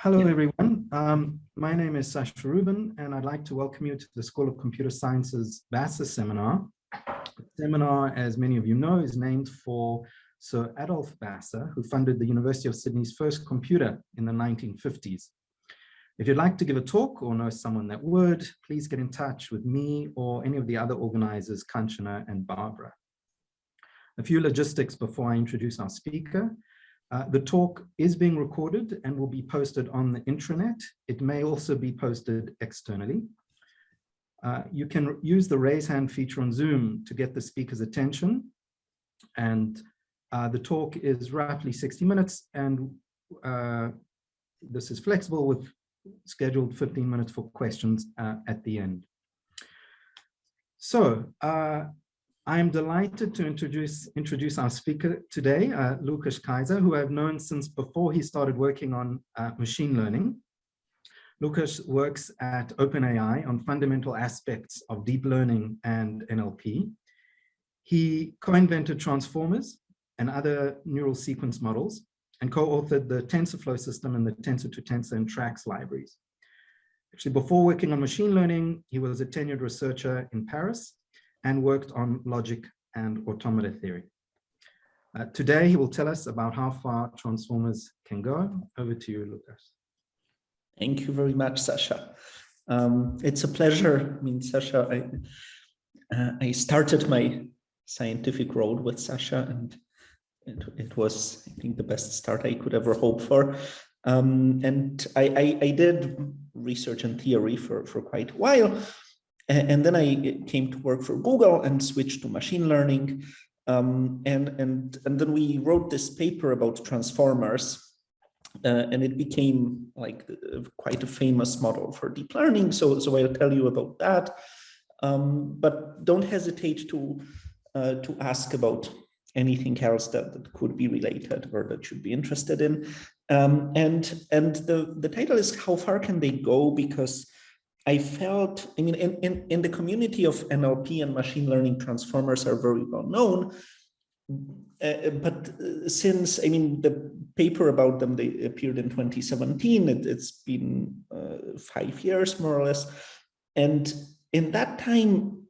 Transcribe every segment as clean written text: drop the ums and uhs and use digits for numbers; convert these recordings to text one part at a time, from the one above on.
Hello, everyone. My name is Sasha Rubin, and I'd like to welcome you to the School of Computer Science's Vassar seminar. The seminar, as many of you know, is named for Sir Adolph Vassar, who funded the University of Sydney's first computer in the 1950s. If you'd like to give a talk or know someone that would, please get in touch with me or any of the other organizers, Kanchana and Barbara. A few logistics before I introduce our speaker. The talk is being recorded and will be posted on the intranet. It may also be posted externally. You can use the raise hand feature on Zoom to get the speaker's attention. And the talk is roughly 60 minutes, and this is flexible with scheduled 15 minutes for questions at the end. So, I'm delighted to introduce our speaker today, Lukasz Kaiser, who I've known since before he started working on machine learning. Lukasz works at OpenAI on fundamental aspects of deep learning and NLP. He co-invented transformers and other neural sequence models and co-authored the TensorFlow system and the tensor-to-tensor and TRACS libraries. Actually, before working on machine learning, he was a tenured researcher in Paris and worked on logic and automata theory. Today, he will tell us about how far transformers can go. Over to you, Lukasz. Thank you very much, Sasha. It's a pleasure. I mean, Sasha, I started my scientific road with Sasha, and it was, I think, the best start I could ever hope for. And I did research and theory for quite a while. And then I came to work for Google and switched to machine learning. And then we wrote this paper about transformers, and it became like quite a famous model for deep learning. So I'll tell you about that. But don't hesitate to ask about anything else that could be related or that you'd be interested in. And the title is How Far Can They Go? Because I felt, I mean, in the community of NLP and machine learning, transformers are very well known. But since, I mean, the paper about them, they appeared in 2017, it's been 5 years, more or less. And in that time,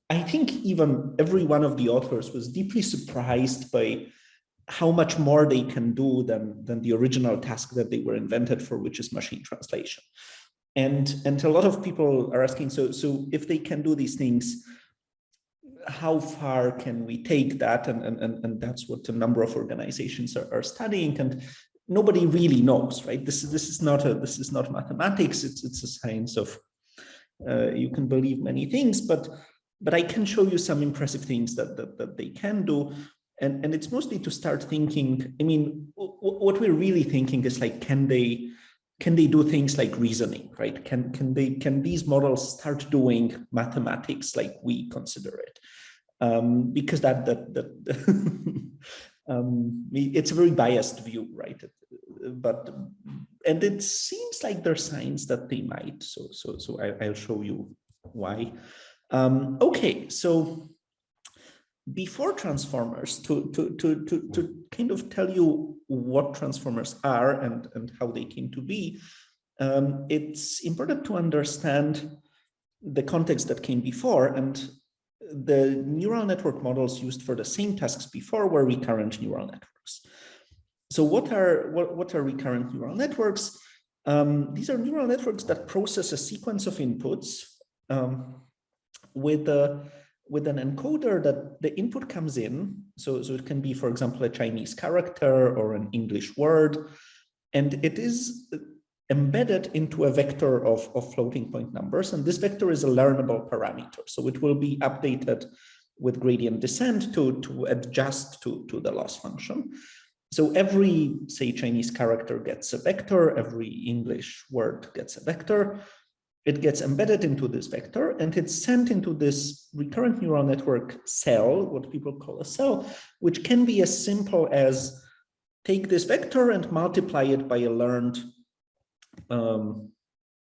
I think even every one of the authors was deeply surprised by how much more they can do than the original task that they were invented for, which is machine translation. And a lot of people are asking, so if they can do these things, how far can we take that? And that's what a number of organizations are studying, and nobody really knows, right? This is not mathematics. It's a science of you can believe many things, but I can show you some impressive things that they can do. And it's mostly to start thinking, I mean, what we're really thinking is like, can they do things like reasoning, right? Can these models start doing mathematics like we consider it? Because it's a very biased view, right? And it seems like there's signs that they might. So I'll show you why. Okay, so before transformers, to kind of tell you what transformers are and how they came to be, it's important to understand the context that came before. And the neural network models used for the same tasks before were recurrent neural networks. So what are recurrent neural networks? These are neural networks that process a sequence of inputs with an encoder that the input comes in. So it can be, for example, a Chinese character or an English word, and it is embedded into a vector of floating point numbers. And this vector is a learnable parameter. So it will be updated with gradient descent to adjust to the loss function. So every, say, Chinese character gets a vector, every English word gets a vector. It gets embedded into this vector, and it's sent into this recurrent neural network cell, what people call a cell, which can be as simple as take this vector and multiply it by a learned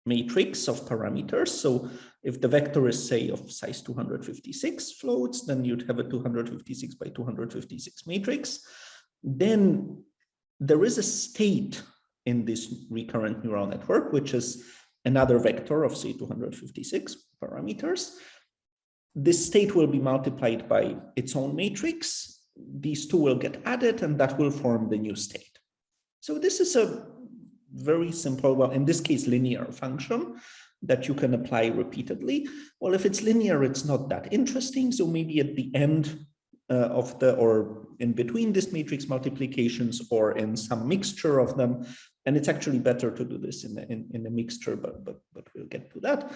matrix of parameters. So if the vector is, say, of size 256 floats, then you'd have a 256 by 256 matrix. Then there is a state in this recurrent neural network, which is another vector of, say, 256 parameters. This state will be multiplied by its own matrix. These two will get added, and that will form the new state. So this is a very simple, well, in this case, linear function that you can apply repeatedly. Well, if it's linear, it's not that interesting. So maybe at the end of the, or in between this matrix multiplications, or in some mixture of them, and it's actually better to do this in a mixture, but we'll get to that.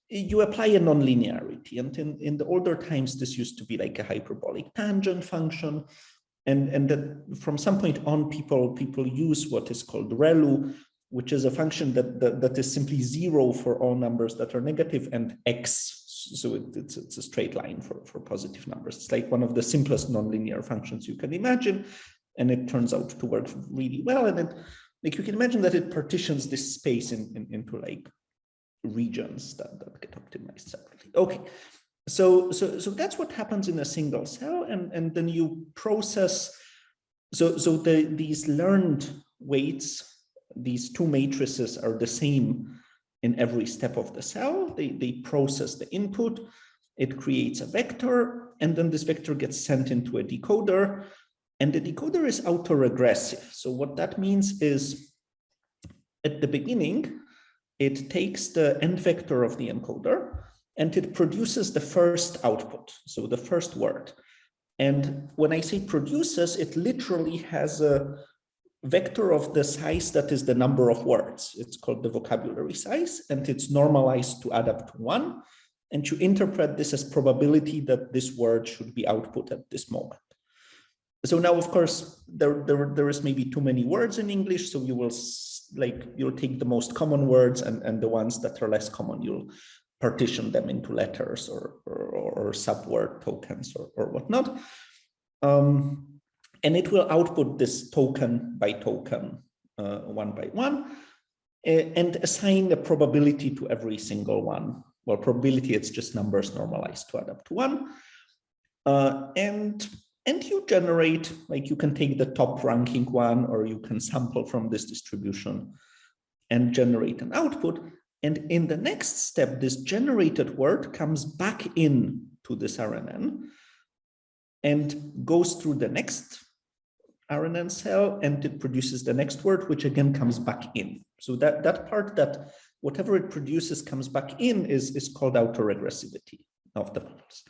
You apply a nonlinearity, and in the older times, this used to be like a hyperbolic tangent function, and that from some point on, people use what is called ReLU, which is a function that is simply 0 for all numbers that are negative, and x. So it's a straight line for positive numbers. It's like one of the simplest nonlinear functions you can imagine, and it turns out to work really well. And it, like, you can imagine that it partitions this space into like regions that get optimized separately. Okay, so that's what happens in a single cell, and then you process. So these learned weights, these two matrices are the same in every step of the cell. They process the input, it creates a vector, and then this vector gets sent into a decoder, and the decoder is autoregressive. So what that means is, at the beginning, it takes the end vector of the encoder, and it produces the first output, so the first word. And when I say produces, it literally has a vector of the size that is the number of words. It's called the vocabulary size, and it's normalized to add up to 1. And you interpret this as probability that this word should be output at this moment. So now, of course, there is maybe too many words in English, so you will you'll take the most common words, and the ones that are less common, you'll partition them into letters or subword tokens or whatnot. And it will output this token by token, one by one, and assign a probability to every single one. Well, probability, it's just numbers normalized to add up to 1. And you generate, like, you can take the top ranking one, or you can sample from this distribution and generate an output. And in the next step, this generated word comes back in to this RNN and goes through the next RNN cell, and it produces the next word, which again comes back in. So that part, that whatever it produces comes back in, is called autoregressivity of the models.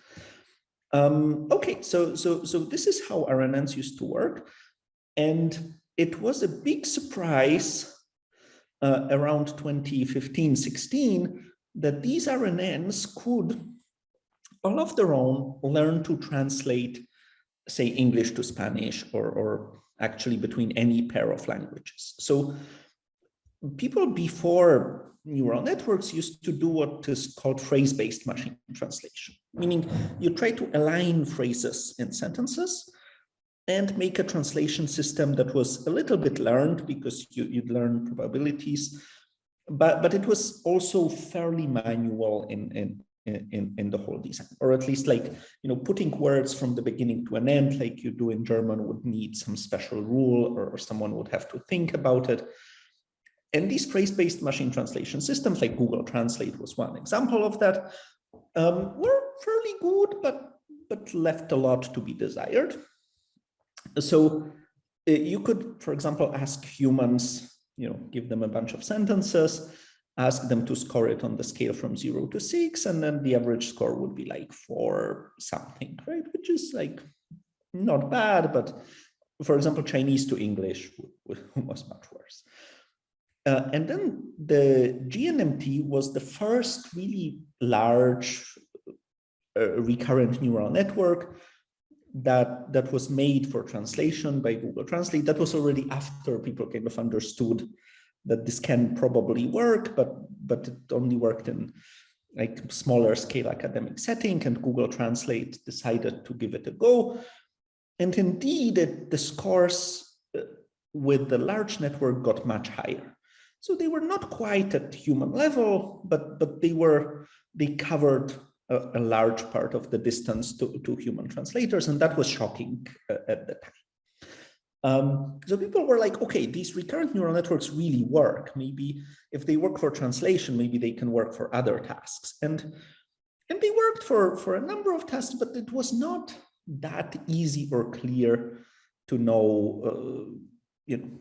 Okay, so this is how RNNs used to work, and it was a big surprise around 2015-16 that these RNNs could, all of their own, learn to translate, say, English to Spanish, or actually between any pair of languages. So people before neural networks used to do what is called phrase-based machine translation, meaning you try to align phrases in sentences and make a translation system that was a little bit learned, because you'd learn probabilities, but it was also fairly manual in the whole design, or at least, like, putting words from the beginning to an end, like you do in German, would need some special rule, or someone would have to think about it. And these phrase-based machine translation systems, like Google Translate was one example of that, were fairly good, but left a lot to be desired. So you could, for example, ask humans, give them a bunch of sentences, ask them to score it on the scale from 0 to 6, and then the average score would be like 4 something, right? Which is like not bad, but for example, Chinese to English was much worse. And then the GNMT was the first really large recurrent neural network that was made for translation by Google Translate. That was already after people kind of understood that this can probably work, but it only worked in like smaller scale academic setting, and Google Translate decided to give it a go. And indeed, the scores with the large network got much higher. So they were not quite at human level, but they covered a large part of the distance to human translators, and that was shocking at the time. So people were like, okay, these recurrent neural networks really work. Maybe if they work for translation, maybe they can work for other tasks. And they worked for a number of tasks, but it was not that easy or clear to know,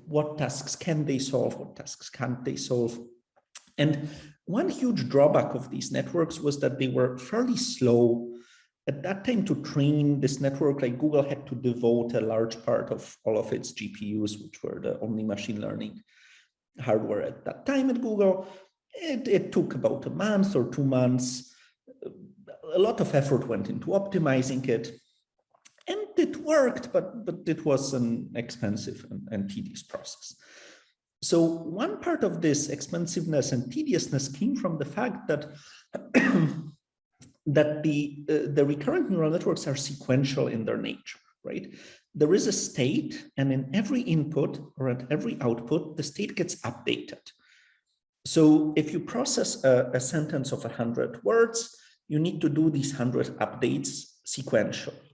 what tasks can they solve, what tasks can't they solve. And one huge drawback of these networks was that they were fairly slow. At that time, to train this network, like Google had to devote a large part of all of its GPUs, which were the only machine learning hardware at that time at Google. It took about a month or 2 months. A lot of effort went into optimizing it. And it worked, but it was an expensive and tedious process. So one part of this expensiveness and tediousness came from the fact that that the recurrent neural networks are sequential in their nature, right? There is a state, and in every input or at every output, the state gets updated. So if you process a sentence of 100 words, you need to do these 100 updates sequentially.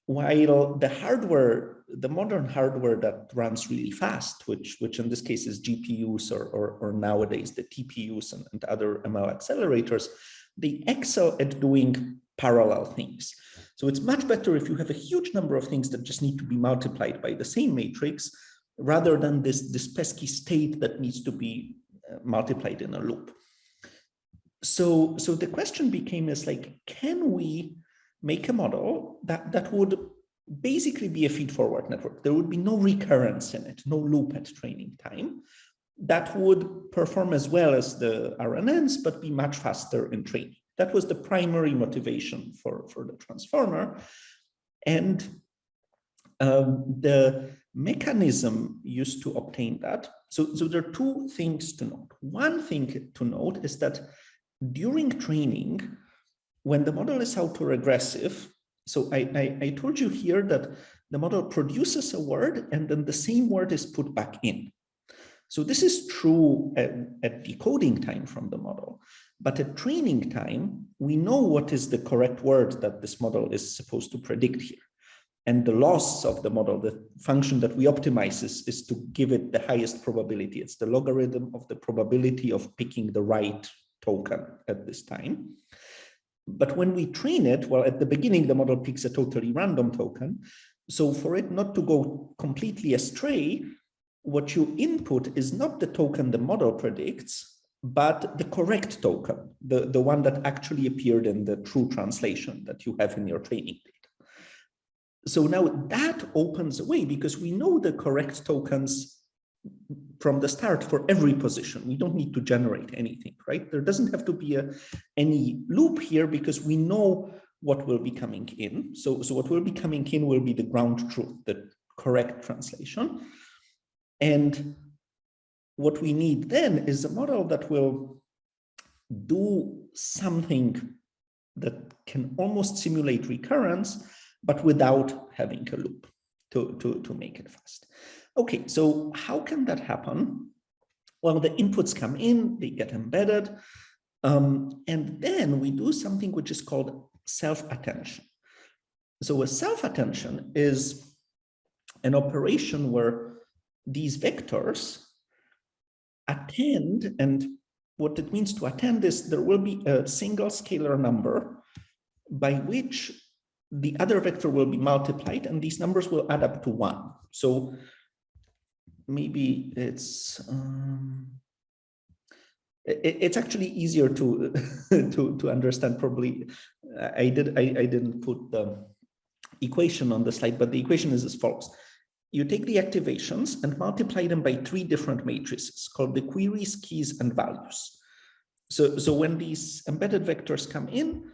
While the hardware, the modern hardware that runs really fast, which in this case is GPUs or nowadays the TPUs and other ML accelerators, they excel at doing parallel things. So it's much better if you have a huge number of things that just need to be multiplied by the same matrix, rather than this pesky state that needs to be multiplied in a loop. So the question became is like, can we make a model that would basically be a feed-forward network? There would be no recurrence in it, no loop at training time, that would perform as well as the RNNs, but be much faster in training. That was the primary motivation for the transformer. And the mechanism used to obtain that. So there are two things to note. One thing to note is that during training, when the model is autoregressive, so I told you here that the model produces a word and then the same word is put back in. So this is true at decoding time from the model, but at training time, we know what is the correct word that this model is supposed to predict here. And the loss of the model, the function that we optimize is to give it the highest probability. It's the logarithm of the probability of picking the right token at this time. But when we train it, well, at the beginning, the model picks a totally random token. So for it not to go completely astray, what you input is not the token the model predicts, but the correct token, the one that actually appeared in the true translation that you have in your training data. So now that opens a way, because we know the correct tokens from the start for every position. We don't need to generate anything, right? There doesn't have to be any loop here, because we know what will be coming in. So what will be coming in will be the ground truth, the correct translation. And what we need then is a model that will do something that can almost simulate recurrence, but without having a loop to make it fast. Okay, so how can that happen? Well, the inputs come in, they get embedded, and then we do something which is called self-attention. So a self-attention is an operation where these vectors attend, and what it means to attend is there will be a single scalar number by which the other vector will be multiplied, and these numbers will add up to 1. So maybe it's actually easier to to understand. Probably I didn't put the equation on the slide, but the equation is as follows. You take the activations and multiply them by 3 different matrices called the queries, keys, and values. So when these embedded vectors come in,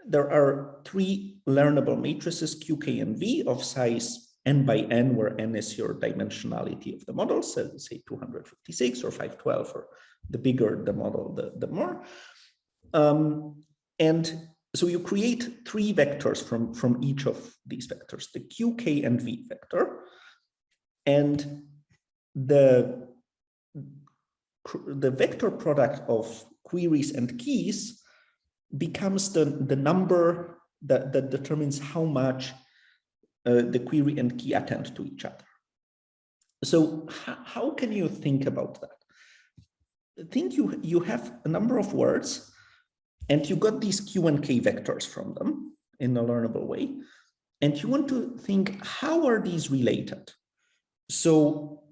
there are 3 learnable matrices, Q, K, and V, of size n by n, where n is your dimensionality of the model, so say 256 or 512, or the bigger the model, the more. And so you create 3 vectors from each of these vectors, the Q, K, and V vector. And the vector product of queries and keys becomes the number that determines how much the query and key attend to each other. So how can you think about that? Think you have a number of words and you got these Q and K vectors from them in a learnable way. And you want to think, how are these related? So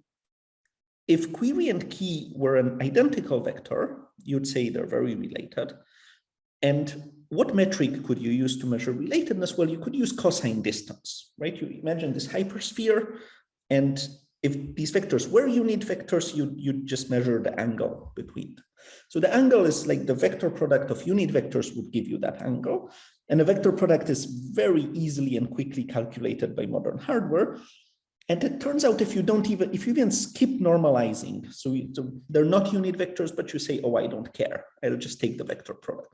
if query and key were an identical vector, you'd say they're very related. And what metric could you use to measure relatedness? Well, you could use cosine distance, right? You imagine this hypersphere, and if these vectors were unit vectors, you'd just measure the angle between them. So the angle is like the vector product of unit vectors would give you that angle. And a vector product is very easily and quickly calculated by modern hardware. And it turns out if you even skip normalizing, so they're not unit vectors, but you say, oh, I don't care, I'll just take the vector product,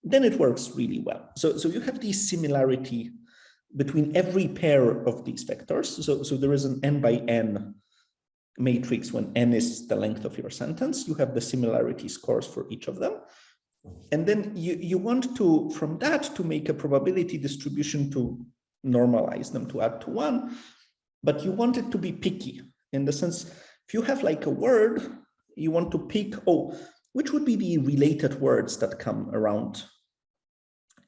then it works really well. So you have this similarity between every pair of these vectors. So there is an n by n matrix when n is the length of your sentence. You have the similarity scores for each of them. And then you want to, from that, to make a probability distribution to normalize them, to add to 1. But you want it to be picky in the sense, if you have like a word, you want to pick, oh, which would be the related words that come around.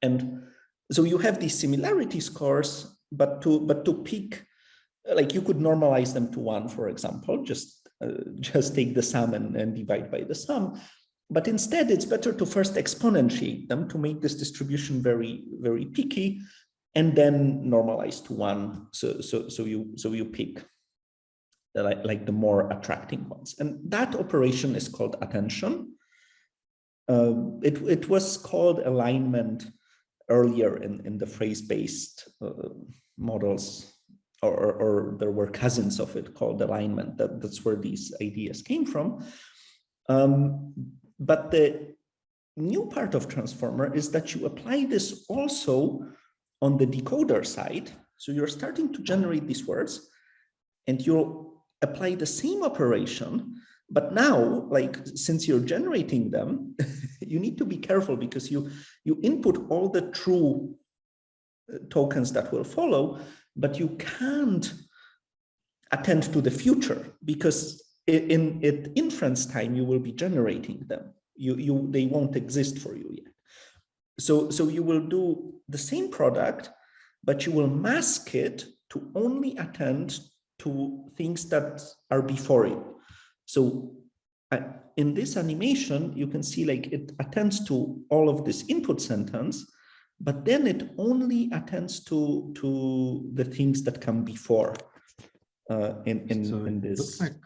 And so you have these similarity scores, but to pick, like you could normalize them to 1, for example, just take the sum and divide by the sum. But instead, it's better to first exponentiate them to make this distribution very, very picky, and then normalize to 1. So you pick like the more attracting ones. And that operation is called attention. It was called alignment earlier in the phrase-based models, or there were cousins of it called alignment. That's where these ideas came from. But the new part of transformer is that you apply this also on the decoder side. So you're starting to generate these words and you'll apply the same operation, but now, like, since you're generating them, you need to be careful because you input all the true tokens that will follow, but you can't attend to the future because in inference time, you will be generating them. They won't exist for you yet. So you will do the same product, but you will mask it to only attend to things that are before it. So in this animation, you can see like it attends to all of this input sentence, but then it only attends to the things that come before in this. Looks like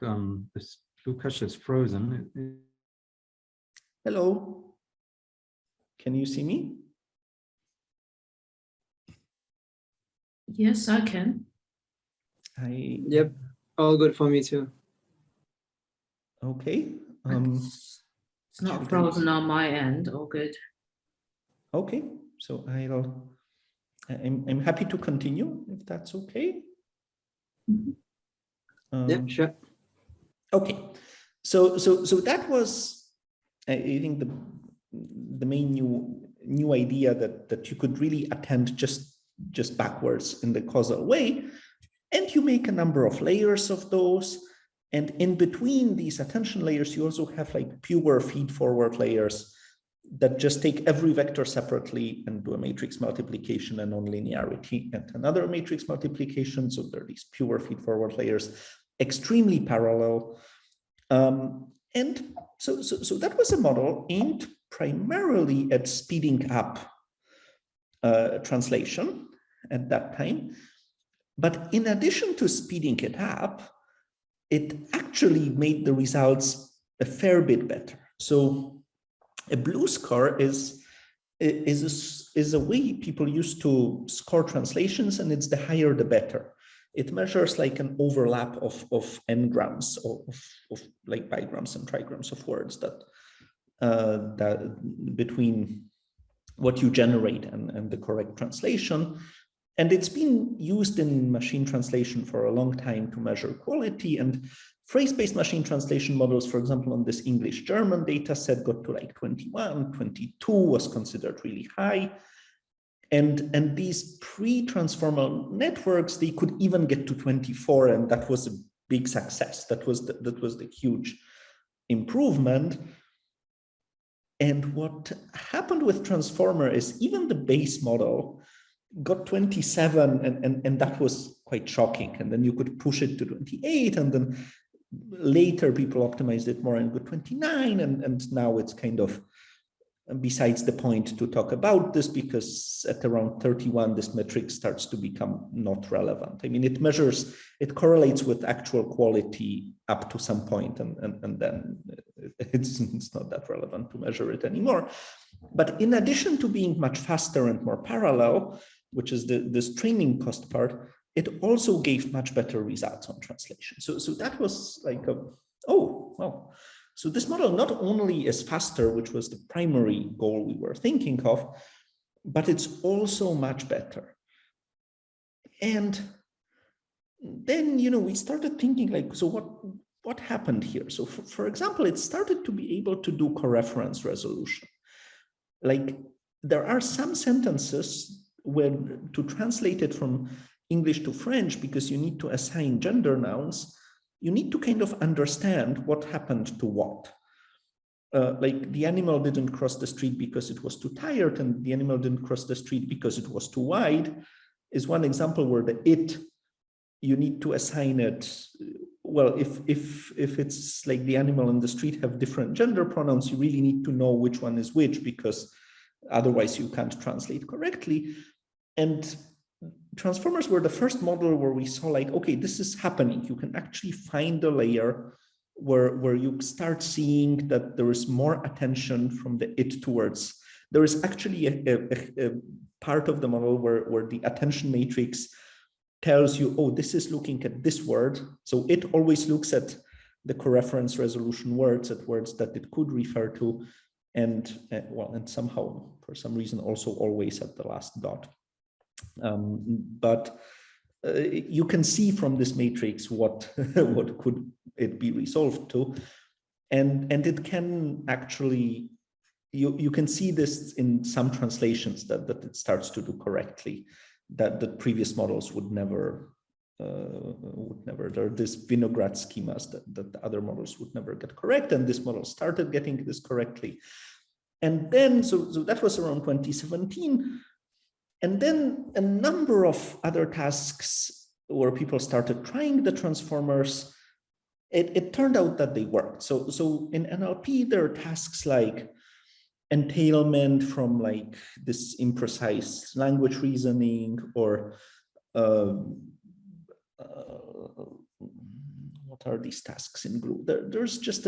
this Lukasz is frozen. Hello. Can you see me? Yes, I can. Yep, all good for me too. Okay. It's not frozen on my end. All good. Okay, so I'm happy to continue if that's okay. Yeah, sure. Okay, so that was, I think, the main new idea that you could really attend just backwards in the causal way, and you make a number of layers of those, and in between these attention layers you also have like pure feed-forward layers that just take every vector separately and do a matrix multiplication and nonlinearity and another matrix multiplication. So there are these pure feed-forward layers, extremely parallel, and so that was a model aimed primarily at speeding up translation at that time. But in addition to speeding it up, it actually made the results a fair bit better. So a blue score is a way people used to score translations, and it's the higher the better. It measures like an overlap of n-grams of like bigrams and trigrams of words that between what you generate and the correct translation. And it's been used in machine translation for a long time to measure quality, and phrase-based machine translation models, for example, on this English-German data set got to like 21, 22 was considered really high. And these pre-transformer networks, they could even get to 24, and that was a big success. That was the huge improvement. And what happened with Transformer is even the base model got 27, and that was quite shocking. And then you could push it to 28, and then later people optimized it more and got 29, and now it's kind of besides the point to talk about this, because at around 31, this metric starts to become not relevant. I mean, it correlates with actual quality up to some point, and then it's not that relevant to measure it anymore. But in addition to being much faster and more parallel, which is this training cost part, it also gave much better results on translation. So that was like, oh, well. So this model not only is faster, which was the primary goal we were thinking of, but it's also much better. And then, we started thinking like, so what happened here? So for example, it started to be able to do coreference resolution. Like there are some sentences where to translate it from English to French, because you need to assign gender nouns, you need to kind of understand what happened to what. Like the animal didn't cross the street because it was too tired, and the animal didn't cross the street because it was too wide, is one example where the it, you need to assign it. Well, if it's like the animal and the street have different gender pronouns, you really need to know which one is which, because otherwise you can't translate correctly. And transformers were the first model where we saw like, okay, this is happening. You can actually find a layer where you start seeing that there is more attention from the it towards. There is actually a part of the model where the attention matrix tells you, oh, this is looking at this word. So it always looks at the coreference resolution words, at words that it could refer to. And somehow, for some reason, also always at the last dot. But you can see from this matrix what could it be resolved to, and it can actually, you can see this in some translations that it starts to do correctly, that the previous models would never. There are these Vinograd schemas that the other models would never get correct, and this model started getting this correctly. And then, so that was around 2017. And then a number of other tasks where people started trying the transformers, it turned out that they worked. So in NLP, there are tasks like entailment from like this imprecise language reasoning, or what are these tasks in GLUE? There's just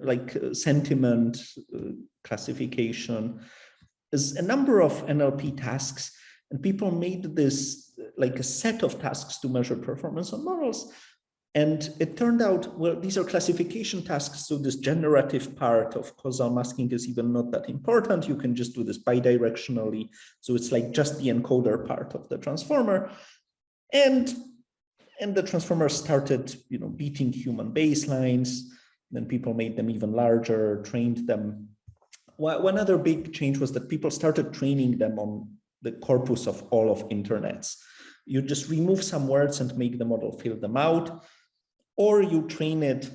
like sentiment classification. There's a number of NLP tasks, and people made this like a set of tasks to measure performance on models. And it turned out, well, these are classification tasks, so this generative part of causal masking is even not that important. You can just do this bidirectionally. So it's like just the encoder part of the transformer. And the transformers started, beating human baselines. Then people made them even larger, trained them. One other big change was that people started training them on the corpus of all of internets. You just remove some words and make the model fill them out, or you train it.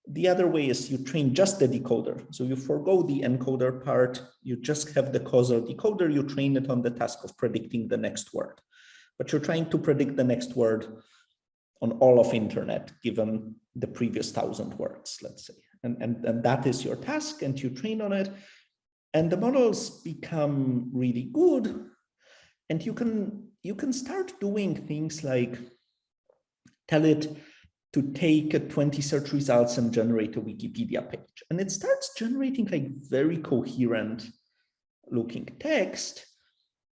The other way is you train just the decoder. So you forgo the encoder part, you just have the causal decoder, you train it on the task of predicting the next word. But you're trying to predict the next word on all of internet, given the previous 1,000 words, let's say. And that is your task, and you train on it. And the models become really good. And you can start doing things like tell it to take 20 search results and generate a Wikipedia page. And it starts generating like very coherent looking text.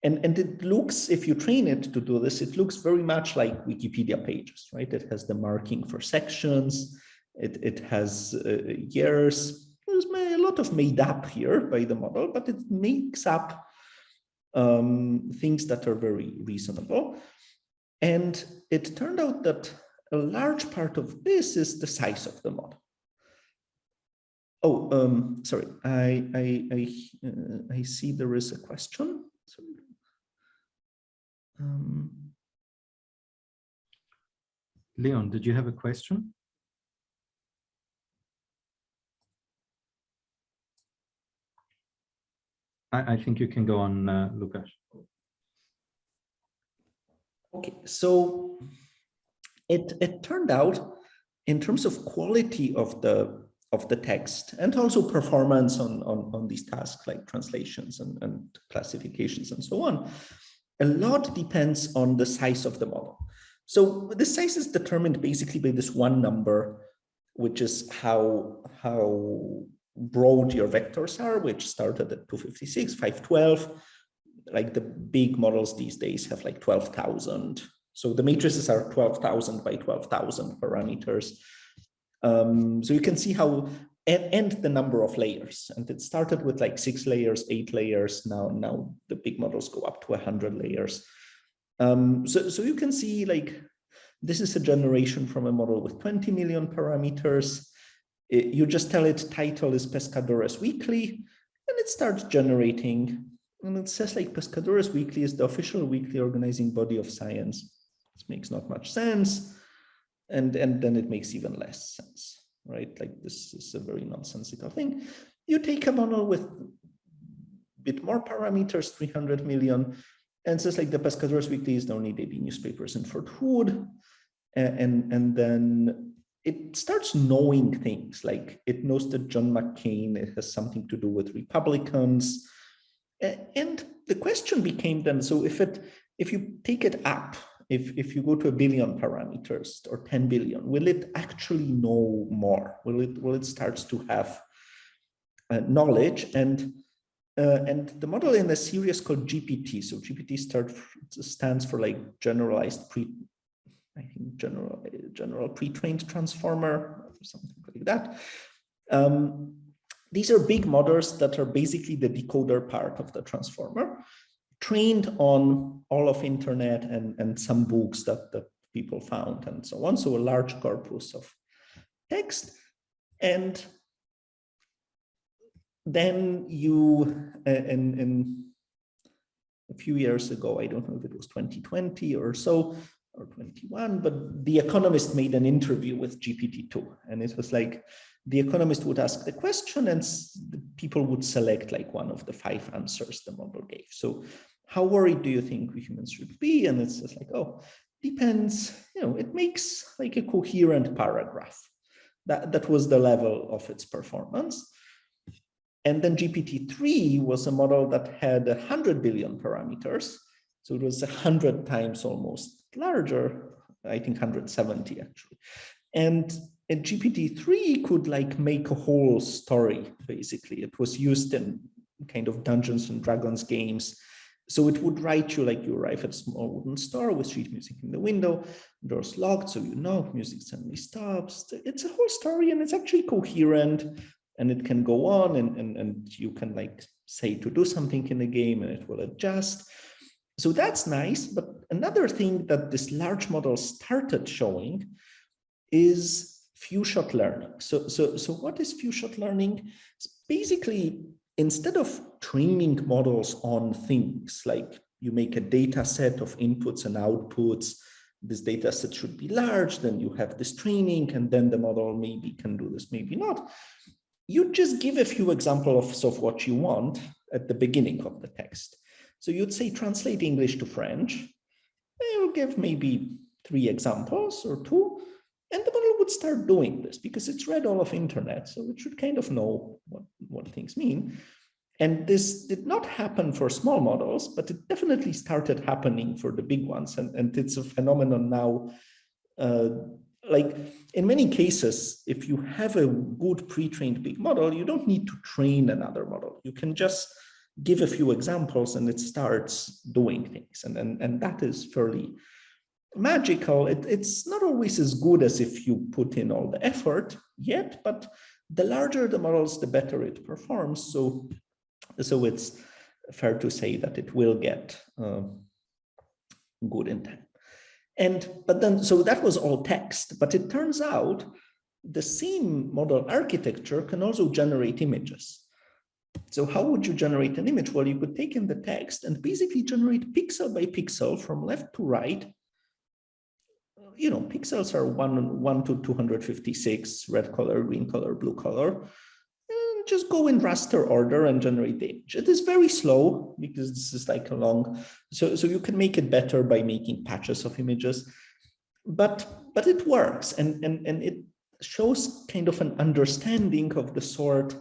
And it looks, if you train it to do this, it looks very much like Wikipedia pages, right? It has the marking for sections. It has years. There's a lot of made up here by the model, but it makes up things that are very reasonable. And it turned out that a large part of this is the size of the model. Oh, sorry, I see there is a question. Sorry. Leon, did you have a question? I think you can go on, Lukasz. Okay, so it turned out, in terms of quality of the text and also performance on these tasks like translations and classifications and so on, a lot depends on the size of the model. So the size is determined basically by this one number, which is how broad your vectors are, which started at 256, 512. Like the big models these days have like 12,000. So the matrices are 12,000 by 12,000 parameters. So you can see how, and the number of layers. And it started with like 6 layers, 8 layers. Now the big models go up to 100 layers. So you can see like, this is a generation from a model with 20 million parameters. You just tell it title is Pescadores Weekly, and it starts generating. And it says like Pescadores Weekly is the official weekly organizing body of science. This makes not much sense. And then it makes even less sense, right? Like this is a very nonsensical thing. You take a model with a bit more parameters, 300 million, and it says like the Pescadores Weekly is the only daily newspapers in Fort Hood. And then it starts knowing things, like it knows that John McCain, it has something to do with Republicans. And the question became then, so if you take it up, if you go to 1 billion parameters or 10 billion, will it actually know more? Will it start to have knowledge? And the model in the series called GPT. So GPT stands for like general pre-trained transformer or something like that. These are big models that are basically the decoder part of the transformer, trained on all of internet and some books that people found and so on. So a large corpus of text. And then you, in a few years ago, I don't know if it was 2020 or so, or 21, but The Economist made an interview with GPT-2. And it was like, The Economist would ask the question and the people would select like one of the 5 answers the model gave. So how worried do you think we humans should be? And it's just like, oh, depends, it makes like a coherent paragraph. That was the level of its performance. And then GPT-3 was a model that had 100 billion parameters. So it was 100 times almost larger, I think 170 actually. And GPT-3 could like make a whole story, basically. It was used in kind of Dungeons and Dragons games. So it would write you like you arrive at a small wooden store with street music in the window, doors locked, so you knock, music suddenly stops. It's a whole story and it's actually coherent and it can go on and you can like say to do something in the game and it will adjust. So that's nice. But another thing that this large model started showing is Viewshot Learning. So what is Viewshot Learning? It's basically, instead of training models on things, like you make a data set of inputs and outputs, this data set should be large, then you have this training, and then the model maybe can do this, maybe not. You just give a few examples of what you want at the beginning of the text. So you'd say translate English to French. You'll give maybe 3 examples or 2, and the model would start doing this because it's read all of internet, so it should kind of know what things mean. And this did not happen for small models, but it definitely started happening for the big ones. And it's a phenomenon now. Like in many cases, if you have a good pre-trained big model, you don't need to train another model. You can just give a few examples and it starts doing things. And that is fairly magical. It's not always as good as if you put in all the effort yet, but the larger the models, the better it performs. So it's fair to say that it will get good in time. But then, so that was all text, but it turns out the same model architecture can also generate images. So how would you generate an image? Well, you could take in the text and basically generate pixel by pixel from left to right pixels are 1 to 256, red color, green color, blue color. And just go in raster order and generate the image. It is very slow because this is like a long, so you can make it better by making patches of images, but it works, and it shows kind of an understanding of the sort,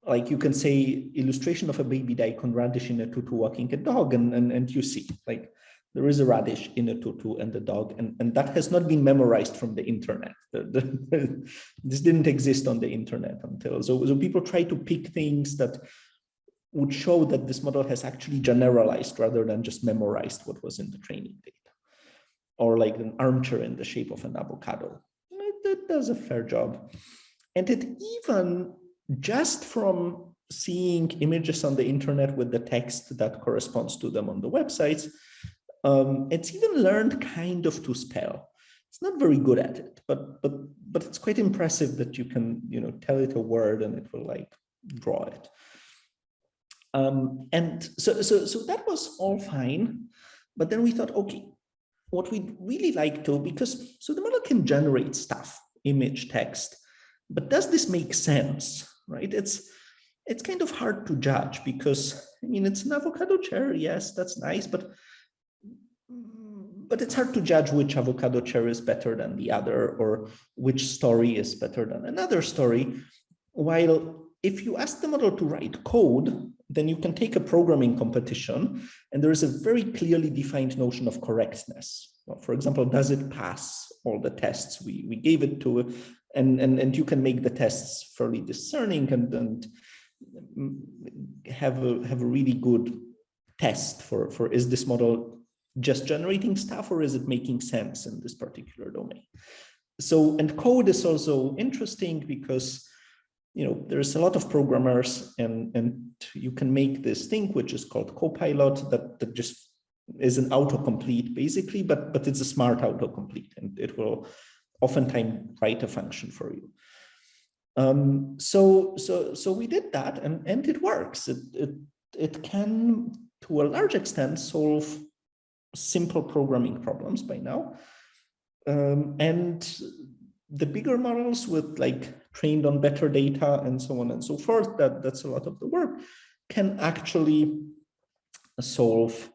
like you can say illustration of a baby daikon radish in a tutu walking a dog, and you see like there is a radish in a tutu and a dog, and that has not been memorized from the internet. This didn't exist on the internet until, so people try to pick things that would show that this model has actually generalized rather than just memorized what was in the training data. Or like an armchair in the shape of an avocado. It does a fair job. And it even, just from seeing images on the internet with the text that corresponds to them on the websites, it's even learned kind of to spell. It's not very good at it, but it's quite impressive that you can, tell it a word and it will like draw it. And so that was all fine. But then we thought, okay, what we'd really like to, because so the model can generate stuff, image, text, but does this make sense, right? It's kind of hard to judge because, it's an avocado chair. Yes, that's nice, but it's hard to judge which avocado chair is better than the other, or which story is better than another story. While if you ask the model to write code, then you can take a programming competition, and there is a very clearly defined notion of correctness. Well, for example, does it pass all the tests we gave it to? And you can make the tests fairly discerning and have a really good test for is this model just generating stuff, or is it making sense in this particular domain? So, and code is also interesting because there's a lot of programmers, and you can make this thing which is called Copilot that just is an autocomplete basically, but it's a smart autocomplete, and it will oftentimes write a function for you. So we did that, and it works. It can, to a large extent, solve simple programming problems by now. And the bigger models with like trained on better data and so on and so forth, that's a lot of the work, can actually solve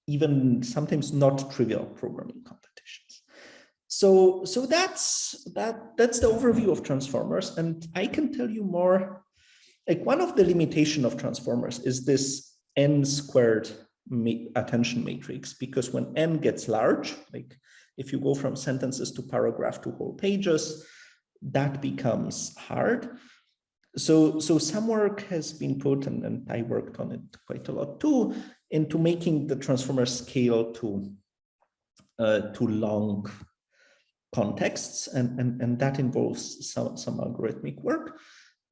even sometimes not trivial programming competitions. So that's the overview of transformers, and I can tell you more. Like, one of the limitations of transformers is this n squared attention matrix, because when n gets large, like if you go from sentences to paragraph to whole pages, that becomes hard. So some work has been put, and I worked on it quite a lot too, into making the transformer scale to long contexts, and that involves some algorithmic work.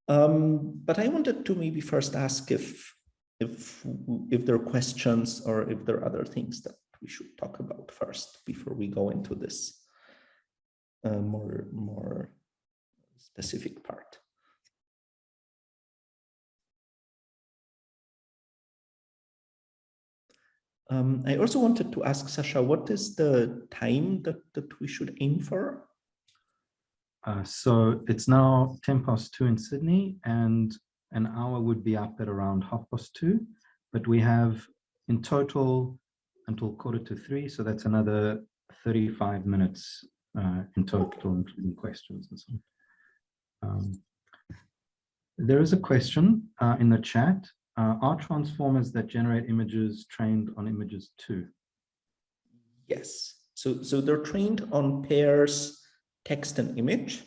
But I wanted to maybe first ask if there are questions, or if there are other things that we should talk about first before we go into this more specific part. I also wanted to ask Sasha, what is the time that we should aim for? So it's now 2:10 in Sydney, and an hour would be up at around 2:30, but we have in total until 2:45, so that's another 35 minutes in total, including questions and so on. There is a question in the chat. Are transformers that generate images trained on images too? Yes. So they're trained on pairs, text and image.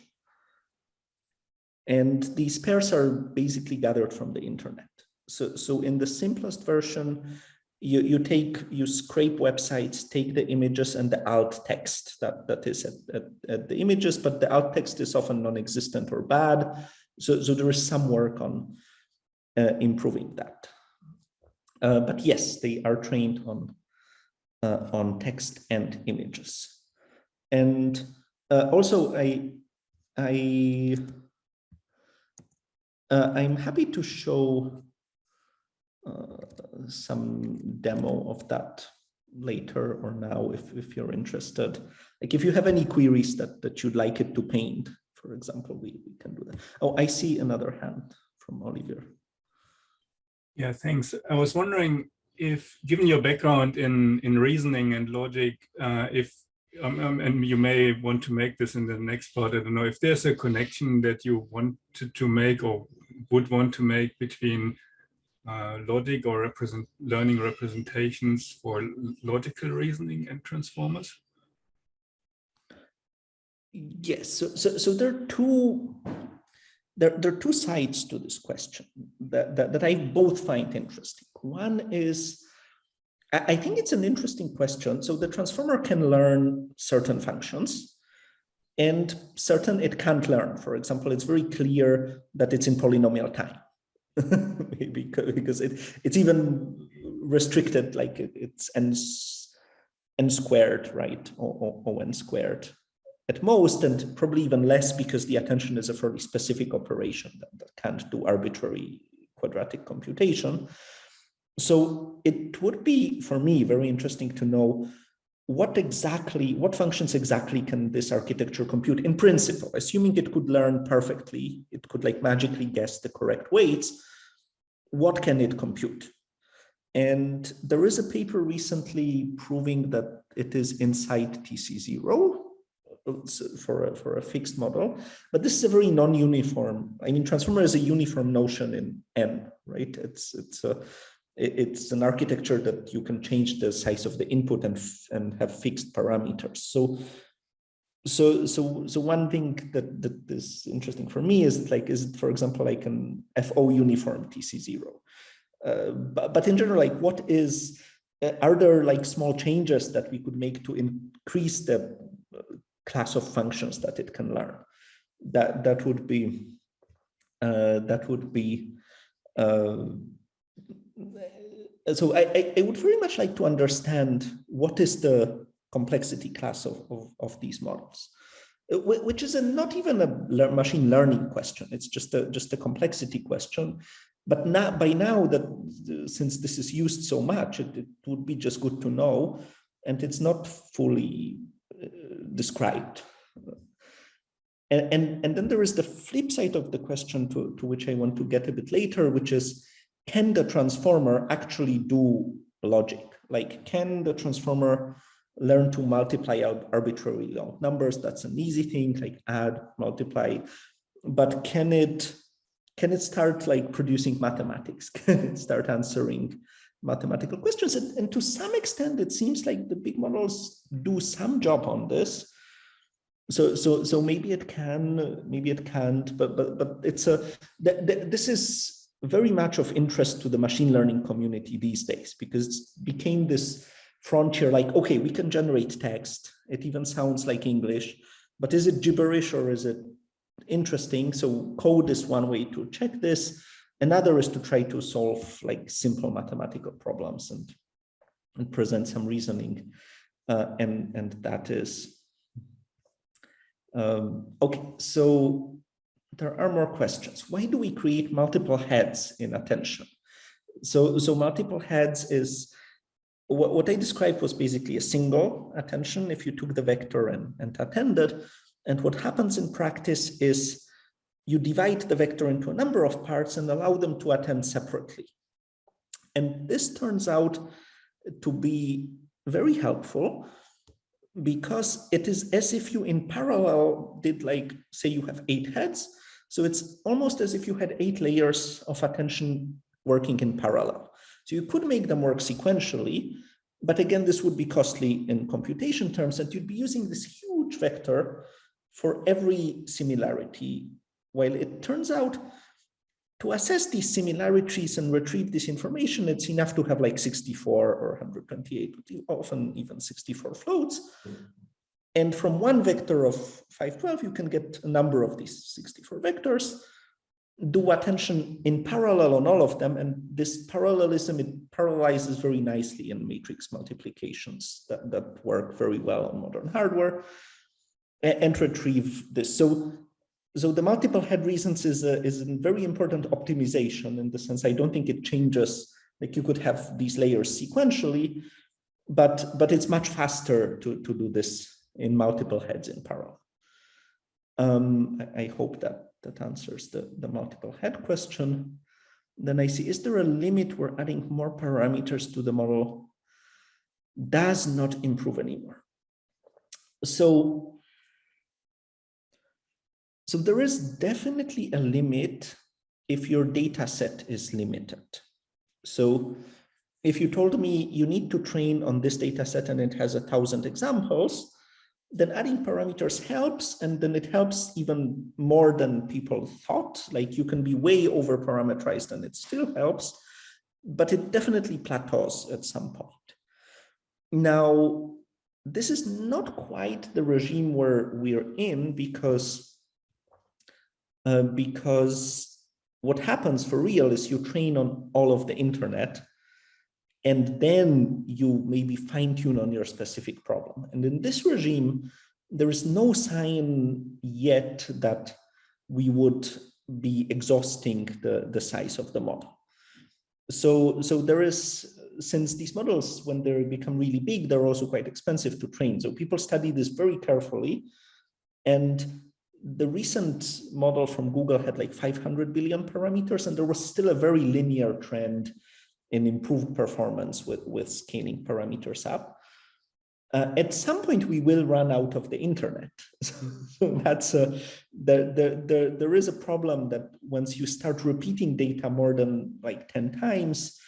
And these pairs are basically gathered from the internet. So in the simplest version, you scrape websites, take the images and the alt text that is at the images, but the alt text is often non-existent or bad. So there is some work on improving that. But yes, they are trained on text and images. And also I'm happy to show some demo of that later or now if you're interested. Like if you have any queries that you'd like it to paint, for example, we can do that. Oh, I see another hand from Oliver. Yeah, thanks. I was wondering if, given your background in reasoning and logic, if and you may want to make this in the next part, I don't know, if there's a connection that you wanted to make or would want to make between logic or learning representations for logical reasoning and transformers? Yes, so there are two sides to this question that I both find interesting. One is, I think it's an interesting question. So the transformer can learn certain functions and certain it can't learn. For example, it's very clear that it's in polynomial time. because it's even restricted, like it's n squared, right, or n squared at most, and probably even less because the attention is a fairly specific operation that can't do arbitrary quadratic computation. So it would be, for me, very interesting to know what functions exactly can this architecture compute in principle, assuming it could learn perfectly, it could like magically guess the correct weights, what can it compute? And there is a paper recently proving that it is inside TC0 for a fixed model, but this is a very non-uniform. I mean, transformer is a uniform notion in N, right? It's an architecture that you can change the size of the input and have fixed parameters. So one thing that is interesting for me is like, is it, for example, like an FO uniform TC0? But in general, like what is, are there like small changes that we could make to increase the class of functions that it can learn? That would be so I would very much like to understand what is the complexity class of these models, which is not even a machine learning question. It's just a complexity question. But by now, that since this is used so much, it would be just good to know, and it's not fully described. And then there is the flip side of the question to which I want to get a bit later, which is, can the transformer actually do logic? Like, can the transformer learn to multiply out arbitrarily long numbers? That's an easy thing, like add, multiply. But can it start like producing mathematics? Can it start answering mathematical questions? And to some extent, it seems like the big models do some job on this. So maybe it can, maybe it can't. But it's this is very much of interest to the machine learning community these days, because it became this frontier, like, okay, we can generate text. It even sounds like English, but is it gibberish or is it interesting? So code is one way to check this. Another is to try to solve like simple mathematical problems and present some reasoning. And that is, okay, so there are more questions. Why do we create multiple heads in attention? So multiple heads is, what I described was basically a single attention if you took the vector and attended. And what happens in practice is you divide the vector into a number of parts and allow them to attend separately. And this turns out to be very helpful, because it is as if you in parallel did, like, say you have 8 heads. So it's almost as if you had 8 layers of attention working in parallel. So you could make them work sequentially, but again, this would be costly in computation terms, and you'd be using this huge vector for every similarity. While it turns out to assess these similarities and retrieve this information, it's enough to have like 64 or 128, often even 64 floats. And from one vector of 512, you can get a number of these 64 vectors, do attention in parallel on all of them. And this parallelism, it parallelizes very nicely in matrix multiplications that work very well on modern hardware, and retrieve this. So the multiple head reasons is a very important optimization, in the sense I don't think it changes, like you could have these layers sequentially, but it's much faster to do this in multiple heads in parallel. I hope that answers the multiple head question. Then I see, is there a limit where adding more parameters to the model does not improve anymore? So there is definitely a limit if your data set is limited. So if you told me you need to train on this data set and it has 1,000 examples, then adding parameters helps, and then it helps even more than people thought. Like you can be way over parameterized and it still helps, but it definitely plateaus at some point. Now, this is not quite the regime where we're in, because what happens for real is you train on all of the internet, and then you maybe fine tune on your specific problem. And in this regime, there is no sign yet that we would be exhausting the size of the model. So there is, since these models, when they become really big, they're also quite expensive to train. So people study this very carefully. And the recent model from Google had like 500 billion parameters, and there was still a very linear trend in improved performance with scaling parameters up. At some point, we will run out of the internet. So that's there is a problem that once you start repeating data more than like 10 times,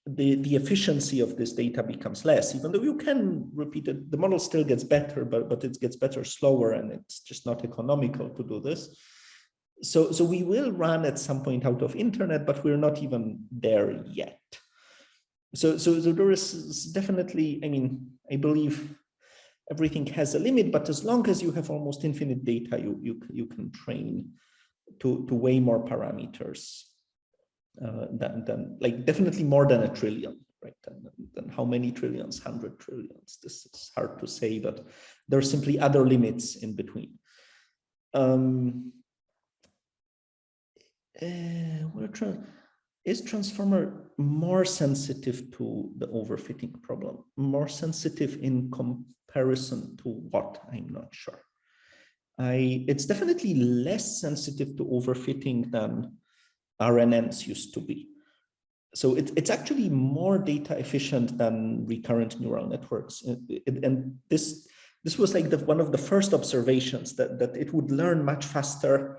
the efficiency of this data becomes less. Even though you can repeat it, the model still gets better, but it gets better slower, and it's just not economical to do this. So we will run at some point out of internet, but we're not even there yet. So there is definitely, I mean, I believe everything has a limit, but as long as you have almost infinite data, you can train to way more parameters than like definitely more than 1 trillion, right? Than how many trillions? 100 trillions. This is hard to say, but there are simply other limits in between. Is transformer more sensitive to the overfitting problem? More sensitive in comparison to what? I'm not sure. It's definitely less sensitive to overfitting than RNNs used to be. So it's actually more data efficient than recurrent neural networks. And this was like one of the first observations that it would learn much faster,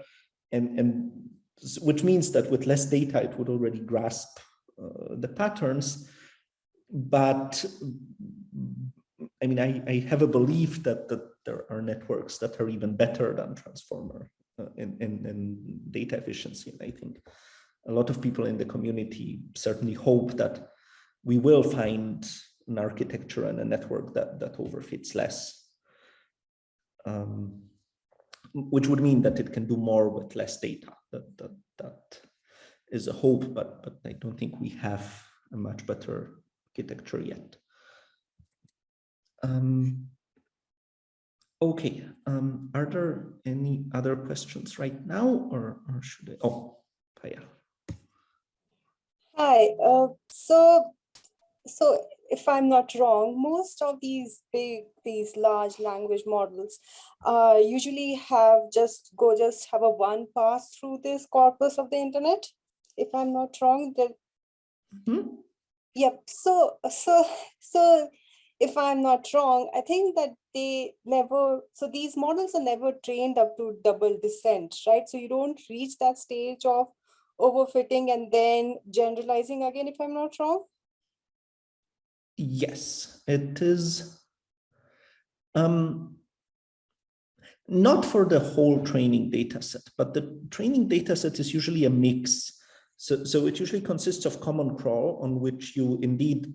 and which means that with less data, it would already grasp the patterns. But I mean, I have a belief that there are networks that are even better than transformer in data efficiency. And I think a lot of people in the community certainly hope that we will find an architecture and a network that overfits less, which would mean that it can do more with less data. That is a hope, but I don't think we have a much better architecture yet. Okay, are there any other questions right now, or should I? Oh, Paya. Hi. So if I'm not wrong, most of these large language models usually just have a one pass through this corpus of the internet. If I'm not wrong, that. Mm-hmm. Yep. So if I'm not wrong, I think that these models are never trained up to double descent, right? So you don't reach that stage of overfitting and then generalizing again, if I'm not wrong. Yes, it is. Not for the whole training data set, but the training data set is usually a mix. So it usually consists of common crawl, on which you indeed,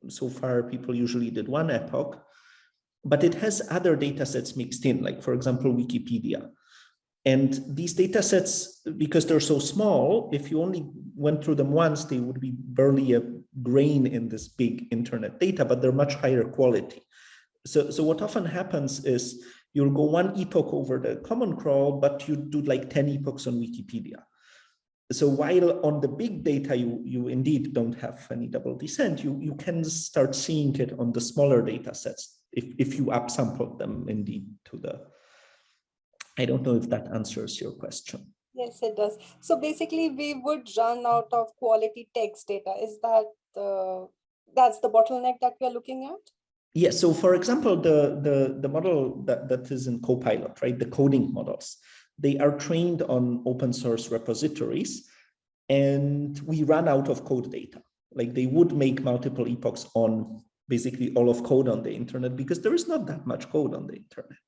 so far people usually did one epoch, but it has other data sets mixed in, like for example, Wikipedia. And these data sets, because they're so small, if you only went through them once, they would be barely a grain in this big internet data, but they're much higher quality. So what often happens is you'll go one epoch over the common crawl, but you do like 10 epochs on Wikipedia. so while on the big data, you indeed don't have any double descent, you can start seeing it on the smaller data sets if you upsample them indeed to the, I don't know if that answers your question. Yes, it does. So basically we would run out of quality text data. Is that that's the bottleneck that we are looking at? Yes, so for example, the model that is in Copilot, right, the coding models, they are trained on open source repositories, and we run out of code data. Like they would make multiple epochs on basically all of code on the internet because there is not that much code on the internet.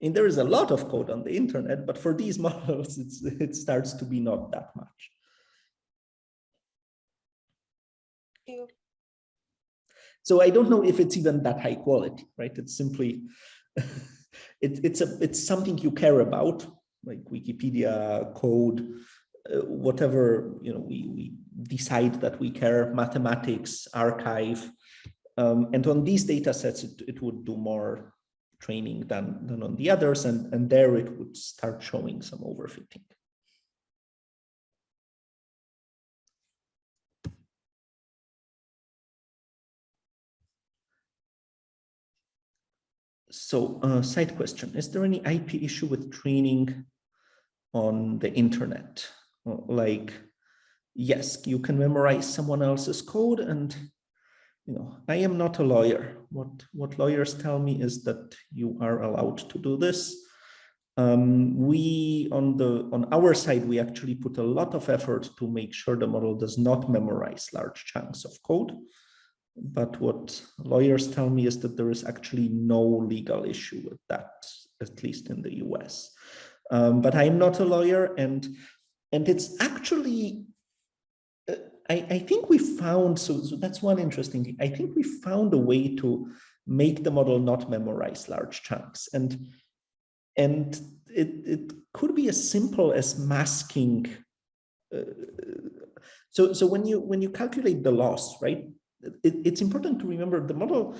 And there is a lot of code on the internet, but for these models, it starts to be not that much. So I don't know if it's even that high quality, right? It's simply, it's something you care about, like Wikipedia, code, whatever, you know, we decide that we care, mathematics, archive. And on these data sets, it would do more training than on the others, and there it would start showing some overfitting. So side question, is there any IP issue with training on the internet? Like, yes, you can memorize someone else's code, and you know, I am not a lawyer. What lawyers tell me is that you are allowed to do this. We on our side, we actually put a lot of effort to make sure the model does not memorize large chunks of code. But what lawyers tell me is that there is actually no legal issue with that, at least in the US. But I'm not a lawyer, and it's actually, I think we found, so that's one interesting thing. I think we found a way to make the model not memorize large chunks. And it could be as simple as masking. So when you calculate the loss, right, it's important to remember the model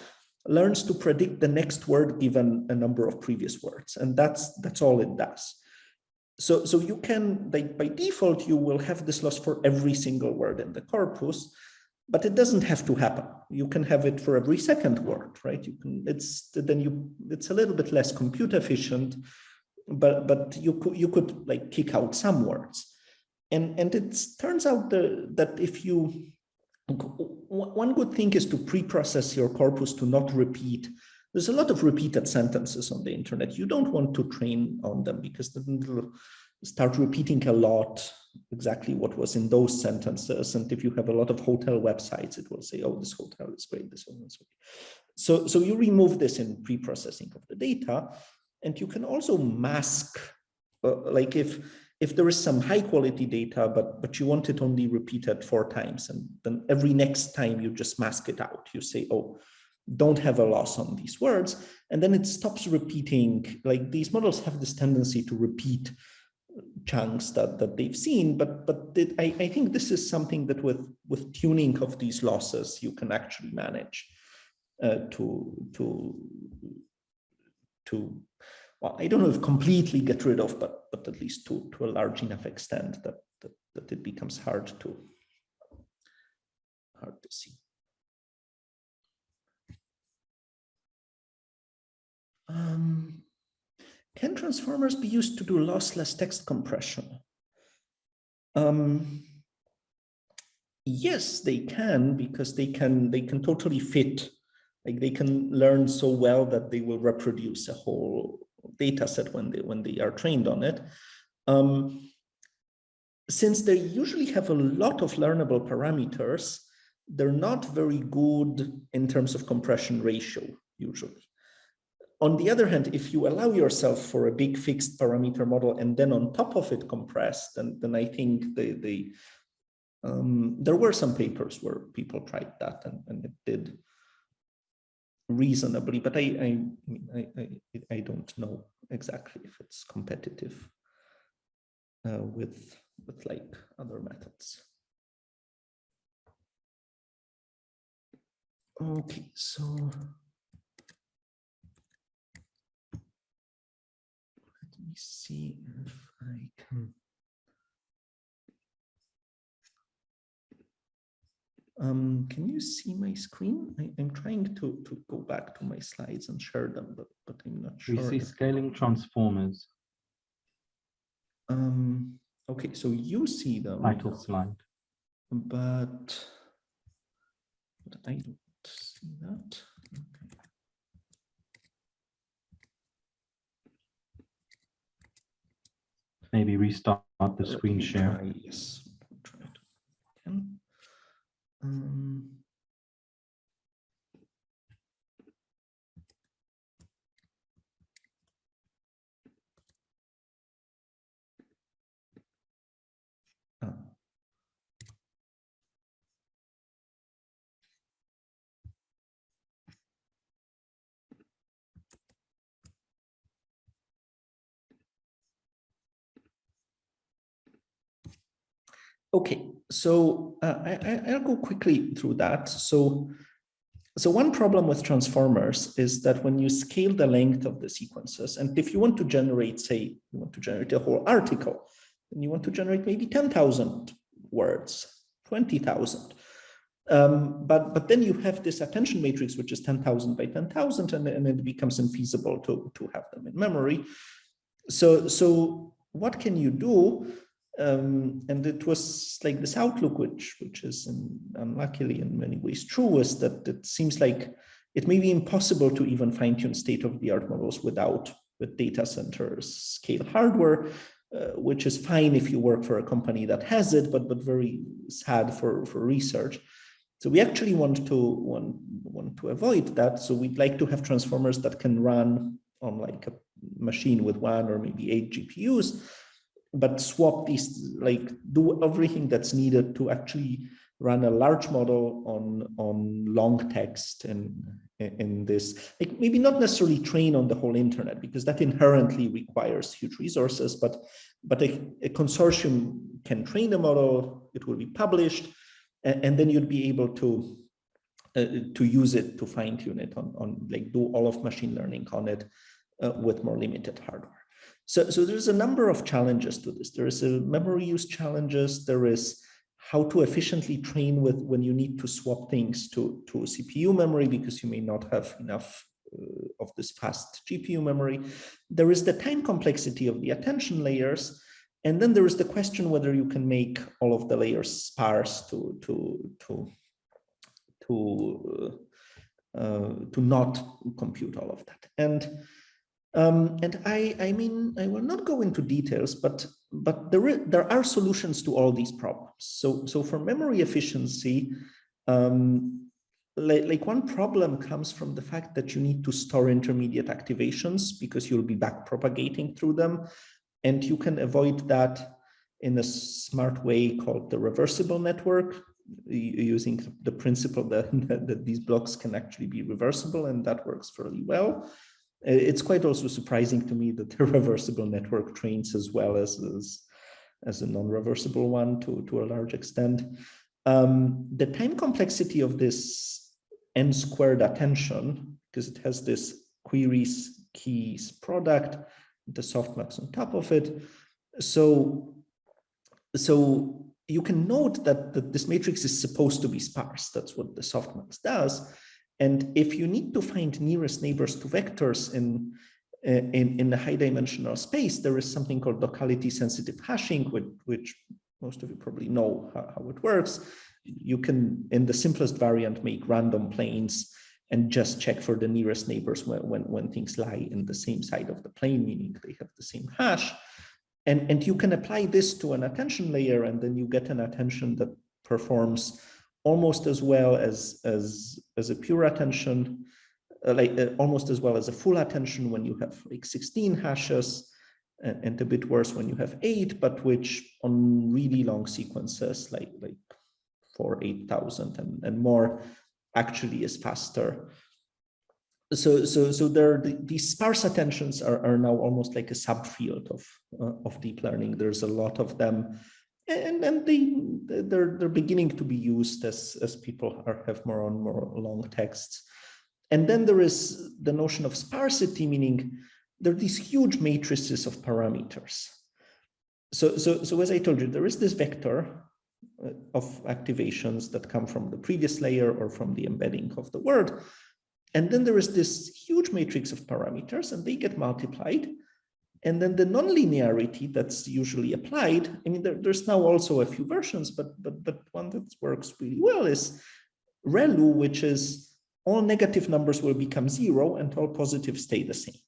learns to predict the next word given a number of previous words, and that's all it does. So you can, like, by default, you will have this loss for every single word in the corpus, but it doesn't have to happen. You can have it for every second word, right? You can, it's a little bit less compute efficient, but you could like kick out some words. And it turns out that if you, one good thing is to pre-process your corpus to not repeat. There's a lot of repeated sentences on the internet. You don't want to train on them because then it'll start repeating a lot exactly what was in those sentences. And if you have a lot of hotel websites, it will say, oh, this hotel is great, this one is great. So you remove this in pre-processing of the data. And you can also mask, like if there is some high quality data, but you want it only repeated 4 times, and then every next time you just mask it out. You say, oh, don't have a loss on these words, and then it stops repeating. Like these models have this tendency to repeat chunks that they've seen, but I think this is something that with tuning of these losses, you can actually manage to well, I don't know if completely get rid of, but at least to a large enough extent that it becomes hard to see. Can transformers be used to do lossless text compression? Yes, they can, because they can totally fit. Like they can learn so well that they will reproduce a whole data set when they are trained on it. Since they usually have a lot of learnable parameters, they're not very good in terms of compression ratio, usually. On the other hand, if you allow yourself for a big fixed parameter model and then on top of it compress, then I think there were some papers where people tried that and it did reasonably, but I don't know exactly if it's competitive with like other methods. Okay, so let me see if I can Can you see my screen? I'm trying to go back to my slides and share them, but I'm not sure. We see scaling transformers. Okay, so you see them. Title slide. But I don't see that. Okay. Maybe restart the Let screen me share. try, yes, try it again. Okay, so I'll go quickly through that. So one problem with transformers is that when you scale the length of the sequences, and if you want to generate, say, you want to generate a whole article, and you want to generate maybe 10,000 words, 20,000. But then you have this attention matrix, which is 10,000 by 10,000, and it becomes infeasible to have them in memory. So what can you do? And it was like this outlook, which is unluckily in many ways true, is that it seems like it may be impossible to even fine-tune state-of-the-art models with data centers scale hardware, which is fine if you work for a company that has it, but very sad for research. So we actually want to avoid that. So we'd like to have transformers that can run on like a machine with 1 or maybe 8 GPUs, but swap these, like do everything that's needed to actually run a large model on long text in this, like maybe not necessarily train on the whole internet, because that inherently requires huge resources, but a consortium can train the model, it will be published, and then you'd be able to use it to fine tune it on like do all of machine learning on it with more limited hardware. So there's a number of challenges to this. There is a memory use challenges. There is how to efficiently train with when you need to swap things to CPU memory, because you may not have enough of this fast GPU memory. There is the time complexity of the attention layers. And then there is the question whether you can make all of the layers sparse to not compute all of that. And I mean, I will not go into details, but there are solutions to all these problems. So for memory efficiency, like one problem comes from the fact that you need to store intermediate activations because you'll be back propagating through them, and you can avoid that in a smart way called the reversible network, using the principle that these blocks can actually be reversible, and that works fairly well. It's quite also surprising to me that the reversible network trains as well as a non-reversible one to a large extent. The time complexity of this n squared attention, because it has this queries keys product, the softmax on top of it. So you can note that this matrix is supposed to be sparse. That's what the softmax does. And if you need to find nearest neighbors to vectors in the high dimensional space, there is something called locality sensitive hashing, which most of you probably know how it works. You can, in the simplest variant, make random planes and just check for the nearest neighbors when things lie in the same side of the plane, meaning they have the same hash. And you can apply this to an attention layer, and then you get an attention that performs almost as well as a pure attention, almost as well as a full attention when you have like 16 hashes, and a bit worse when you have 8, but which on really long sequences like 8,000 and more actually is faster. So these sparse attentions are now almost like a subfield of deep learning. There's a lot of them. And they're beginning to be used as people have more and more long texts. And then there is the notion of sparsity, meaning there are these huge matrices of parameters. So as I told you, there is this vector activations that come from the previous layer or from the embedding of the word. And then there is this huge matrix of parameters, and they get multiplied. And then the nonlinearity that's usually applied, I mean, there's now also a few versions, but one that works really well is ReLU, which is all negative numbers will become 0 and all positives stay the same.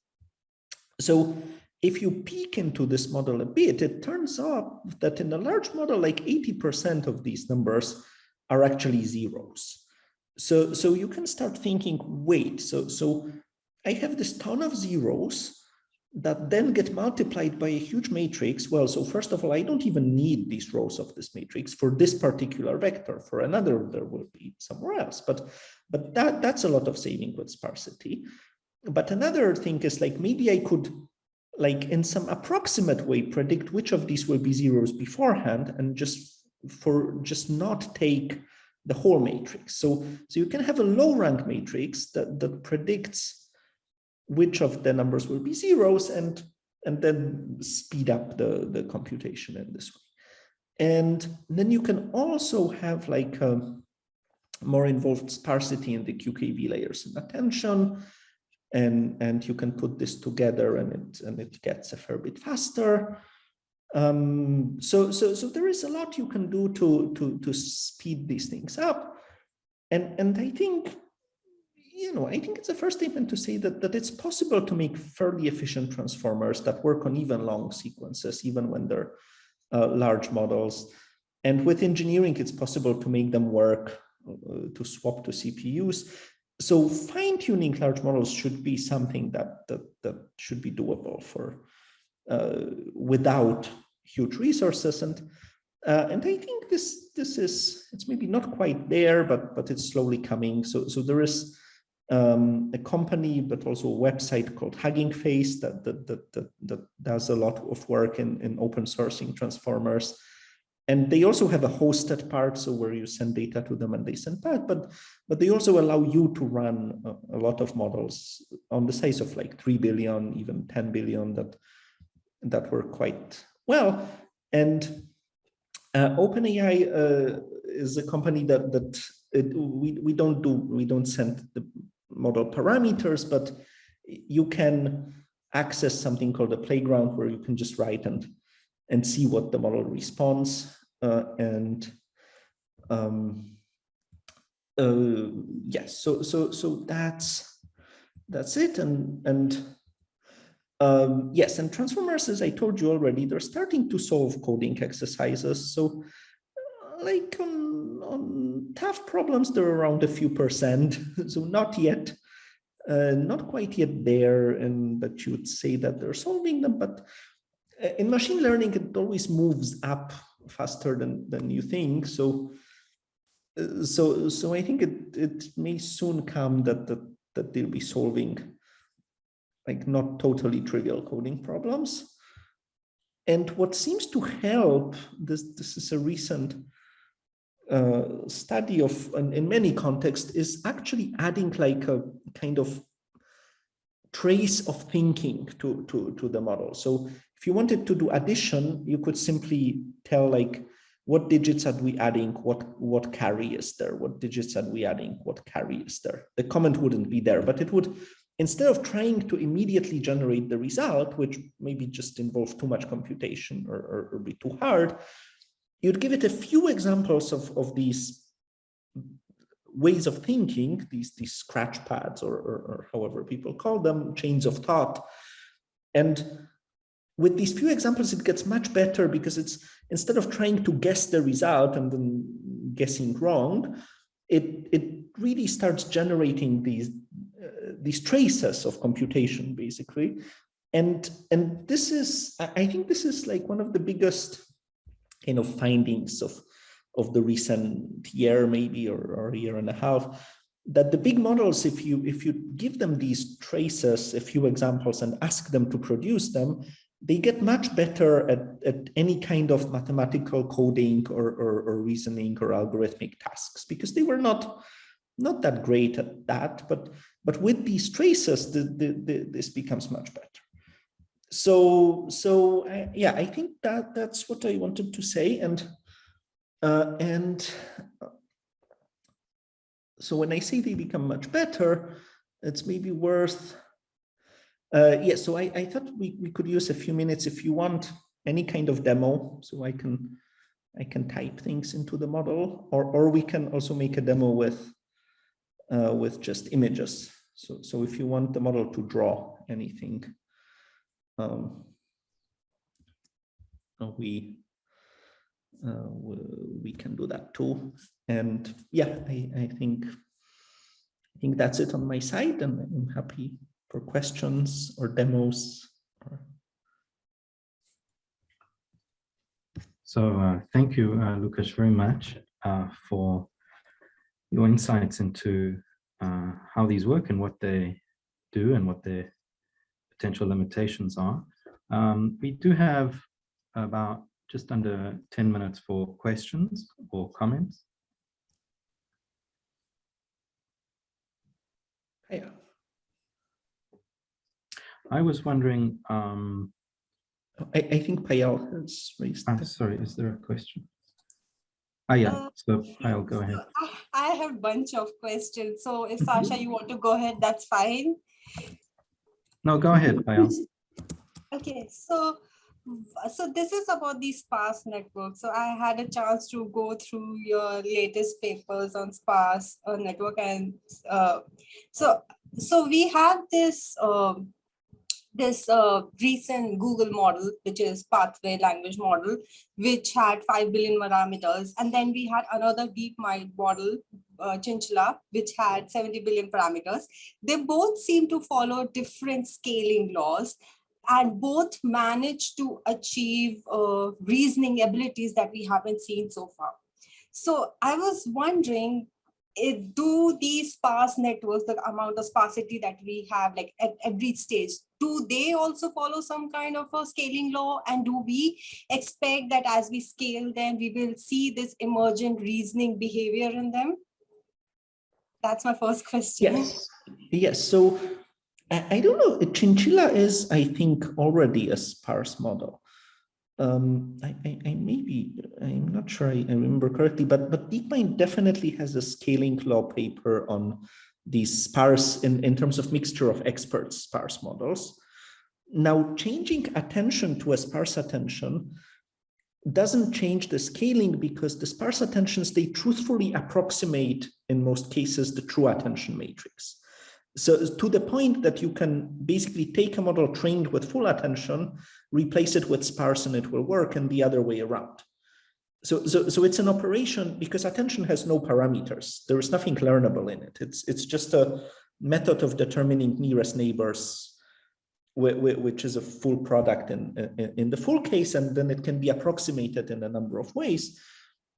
So if you peek into this model a bit, it turns out that in a large model, like 80% of these numbers are actually zeros. So you can start thinking, wait, so I have this ton of zeros that then get multiplied by a huge matrix. Well, so first of all, I don't even need these rows of this matrix for this particular vector. For another, there will be somewhere else. But that's a lot of saving with sparsity. But another thing is like, maybe I could, like in some approximate way, predict which of these will be zeros beforehand and just not take the whole matrix. So you can have a low rank matrix that predicts which of the numbers will be zeros and then speed up the computation in this way. And then you can also have like a more involved sparsity in the QKV layers and attention. And you can put this together and it gets a fair bit faster. So there is a lot you can do to speed these things up. And I think, I think it's a first statement to say that it's possible to make fairly efficient transformers that work on even long sequences, even when they're large models. And with engineering, it's possible to make them work, to swap to CPUs. So fine-tuning large models should be something that should be doable for without huge resources. And I think this is, it's maybe not quite there, but it's slowly coming. So there is a company, but also a website called Hugging Face that does a lot of work in open sourcing transformers. And they also have a hosted part, so where you send data to them and they send back, but they also allow you to run a lot of models on the size of like 3 billion, even 10 billion that work quite well. And OpenAI is a company that we don't send the model parameters, but you can access something called a playground where you can just write and see what the model responds. Yes, so that's it. Yes, and transformers, as I told you already, they're starting to solve coding exercises. So like on tough problems, they're around a few percent. So not yet, not quite yet there, and that you would say that they're solving them. But in machine learning, it always moves up faster than you think. So I think it may soon come that they'll be solving like not totally trivial coding problems. And what seems to help, this is a recent study of, in many contexts, is actually adding like a kind of trace of thinking to the model. So if you wanted to do addition, you could simply tell like, what digits are we adding? What carry is there? What digits are we adding? What carry is there? The comment wouldn't be there, but it would, instead of trying to immediately generate the result, which maybe just involve too much computation or be too hard, you'd give it a few examples of these ways of thinking, these scratch pads or however people call them, chains of thought. And with these few examples, it gets much better because it's, instead of trying to guess the result and then guessing wrong, it really starts generating these traces of computation, basically. And this is, I think this is like one of the biggest kind of findings of the recent year, maybe, or a year and a half, that the big models, if you give them these traces, a few examples, and ask them to produce them, they get much better at any kind of mathematical coding or reasoning or algorithmic tasks, because they were not that great at that. But with these traces, this becomes much better. So yeah, I think that's what I wanted to say. And And so when I say they become much better, it's maybe worth, so I thought we could use a few minutes if you want any kind of demo, so I can type things into the model, or we can also make a demo with just images. So if you want the model to draw anything, we can do that too. And yeah, I think that's it on my side, and I'm happy for questions or demos. So thank you, Lukasz, very much for your insights into how these work and what they do and what their potential limitations are. We do have about just under 10 minutes for questions or comments. Yeah. I was wondering, I think Payal has raised. I'm sorry, is there a question? Yeah, so I'll go ahead. I have a bunch of questions. So if Sasha, you want to go ahead, that's fine. No, go ahead, Payal. Okay, so this is about the sparse network. So I had a chance to go through your latest papers on sparse network, and so we have this recent Google model, which is pathway language model, which had 5 billion parameters. And then we had another DeepMind model, Chinchilla, which had 70 billion parameters. They both seem to follow different scaling laws, and both manage to achieve reasoning abilities that we haven't seen so far. So I was wondering, do these sparse networks, the amount of sparsity that we have, like at every stage, do they also follow some kind of a scaling law? And do we expect that as we scale them, we will see this emergent reasoning behavior in them? That's my first question. Yes. So I don't know. Chinchilla is, I think, already a sparse model. I'm not sure I remember correctly, but DeepMind definitely has a scaling law paper on these sparse, in terms of mixture of experts, sparse models. Now, changing attention to a sparse attention doesn't change the scaling, because the sparse attentions, they truthfully approximate, in most cases, the true attention matrix. So to the point that you can basically take a model trained with full attention, replace it with sparse, and it will work, and the other way around. So it's an operation, because attention has no parameters. There is nothing learnable in it. It's just a method of determining nearest neighbors, which is a full product in the full case, and then it can be approximated in a number of ways.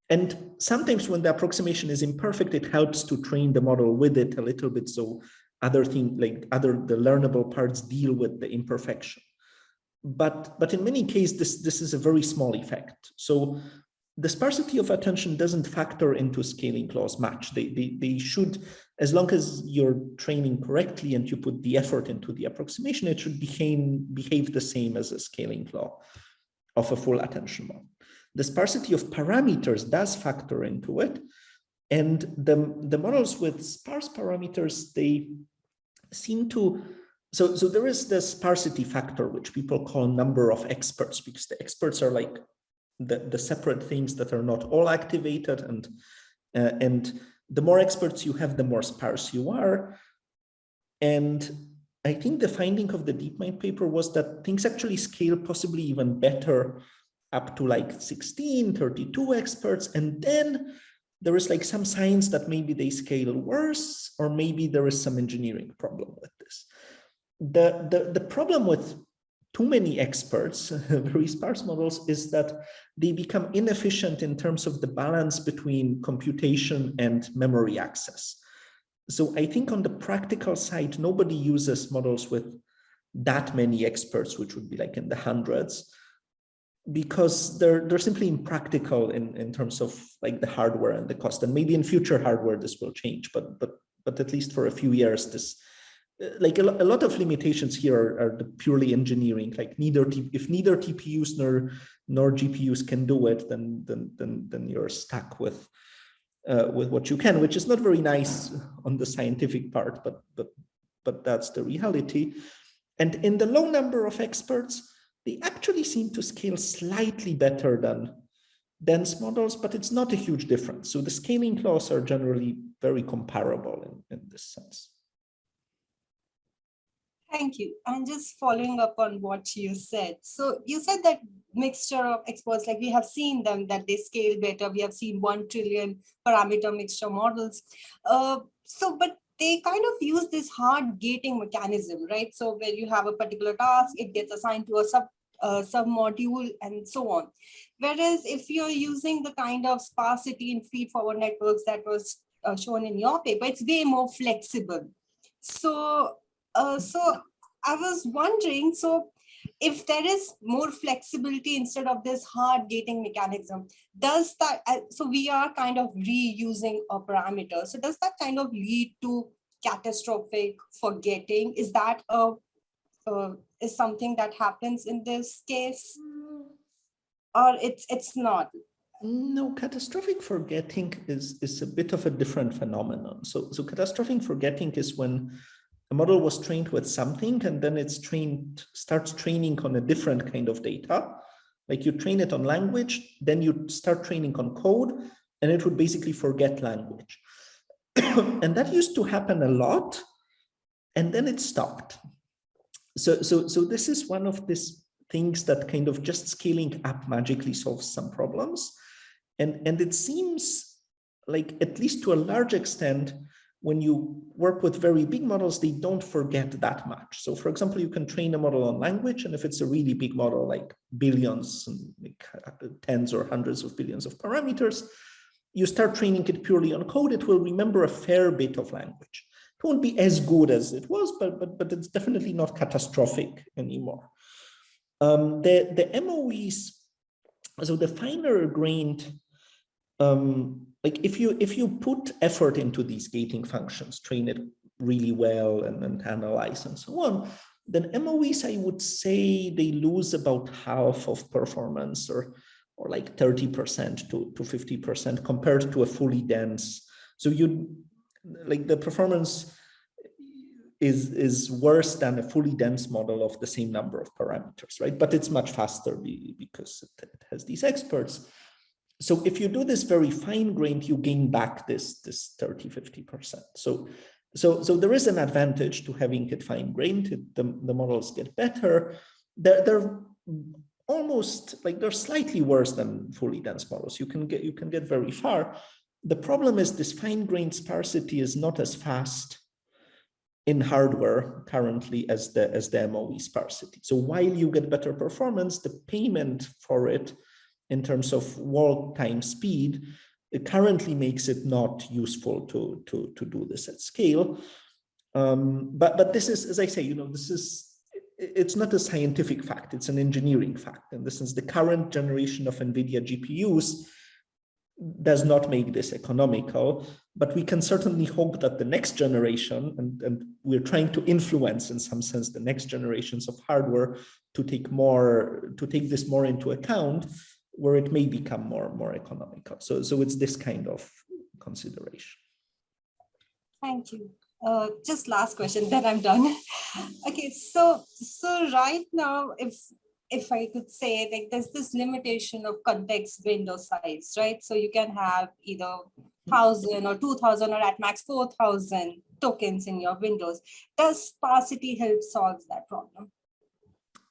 And sometimes when the approximation is imperfect, it helps to train the model with it a little bit, so the learnable parts deal with the imperfection. But in many cases, this is a very small effect. So the sparsity of attention doesn't factor into scaling laws much. They should, as long as you're training correctly and you put the effort into the approximation, it should behave the same as a scaling law of a full attention model. The sparsity of parameters does factor into it. And the models with sparse parameters, they seem to, so there is the sparsity factor, which people call number of experts, because the experts are like the separate things that are not all activated, and the more experts you have, the more sparse you are. And I think the finding of the DeepMind paper was that things actually scale possibly even better up to like 16, 32 experts. And then there is like some signs that maybe they scale worse, or maybe there is some engineering problem with this. The problem with too many experts, very sparse models, is that they become inefficient in terms of the balance between computation and memory access. So I think on the practical side, nobody uses models with that many experts, which would be like in the hundreds, because they're simply impractical in terms of like the hardware and the cost. And maybe in future hardware this will change, but at least for a few years like a lot of limitations here are the purely engineering, like if neither TPUs nor GPUs can do it, then you're stuck with what you can, which is not very nice on the scientific part, but that's the reality. And in the low number of experts, they actually seem to scale slightly better than dense models, but it's not a huge difference. So the scaling laws are generally very comparable in this sense. Thank you. And just following up on what you said. So you said that mixture of experts, like we have seen them, that they scale better. We have seen 1 trillion parameter mixture models. But they kind of use this hard gating mechanism, right? So where you have a particular task, it gets assigned to a sub-module and so on. Whereas if you're using the kind of sparsity in feed-forward networks that was shown in your paper, it's way more flexible. So I was wondering, so if there is more flexibility instead of this hard gating mechanism, does that, so we are kind of reusing a parameter. So does that kind of lead to catastrophic forgetting? Is that is something that happens in this case? Or it's not? No, catastrophic forgetting is a bit of a different phenomenon. So catastrophing forgetting is when a model was trained with something and then starts training on a different kind of data. Like you train it on language, then you start training on code, and it would basically forget language. And that used to happen a lot, and then it stopped. So this is one of these things that kind of just scaling up magically solves some problems. And it seems like, at least to a large extent, when you work with very big models, they don't forget that much. So for example, you can train a model on language, and if it's a really big model, like billions, like tens or hundreds of billions of parameters, you start training it purely on code, it will remember a fair bit of language. It won't be as good as it was, but it's definitely not catastrophic anymore. The MOEs, so the finer grained, like if you put effort into these gating functions, train it really well and analyze and so on, then MOEs, I would say they lose about half of performance, or like 30% to 50% compared to a fully dense. So like the performance is worse than a fully dense model of the same number of parameters, right? But it's much faster because it has these experts. So if you do this very fine-grained, you gain back this 30-50%. So there is an advantage to having it fine-grained. The models get better. They're almost like they're slightly worse than fully dense models. You can get very far. The problem is this fine-grained sparsity is not as fast in hardware currently as the MOE sparsity. So while you get better performance, the payment for it in terms of world time speed, it currently makes it not useful to do this at scale. But this is, as I say, it's not a scientific fact, it's an engineering fact. And this is the current generation of NVIDIA GPUs does not make this economical, but we can certainly hope that the next generation, and we're trying to influence in some sense the next generations of hardware to take this more into account, where it may become more economical. So it's this kind of consideration. Thank you. Just last question, then I'm done. Okay, so right now, if I could say, like, there's this limitation of context window size, right? So you can have either 1,000 or 2,000 or at max 4,000 tokens in your windows. Does sparsity help solve that problem?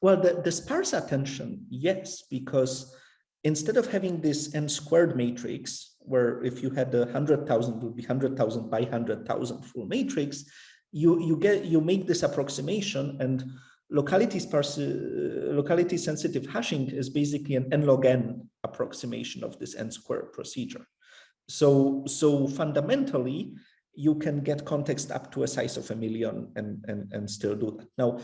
Well, the sparse attention, yes, because instead of having this n squared matrix, where if you had 100,000, it would be 100,000 by 100,000 full matrix, you make this approximation, and locality sensitive hashing is basically an n log n approximation of this n squared procedure. So fundamentally, you can get context up to a size of 1 million and still do that. Now,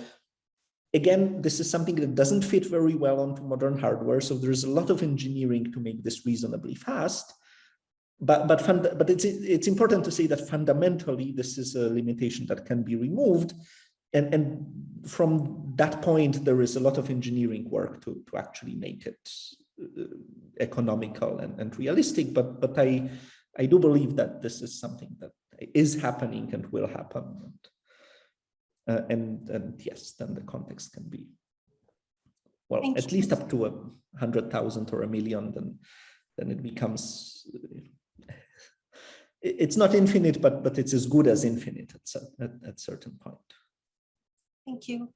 again, this is something that doesn't fit very well onto modern hardware. So there's a lot of engineering to make this reasonably fast. but it's important to say that fundamentally this is a limitation that can be removed, and from that point there is a lot of engineering work to actually make it economical and realistic. But I do believe that this is something that is happening and will happen, and yes, then the context can be, well, Thank at you. least up to 100,000 or 1 million. Then it becomes, it's not infinite, but it's as good as infinite at certain point. Thank you.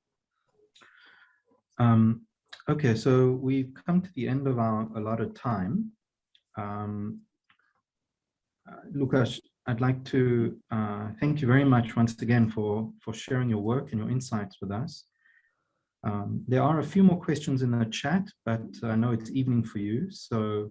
Okay, so we've come to the end of our allotted time. Lukasz, I'd like to thank you very much once again for sharing your work and your insights with us. There are a few more questions in the chat, but I know it's evening for you, so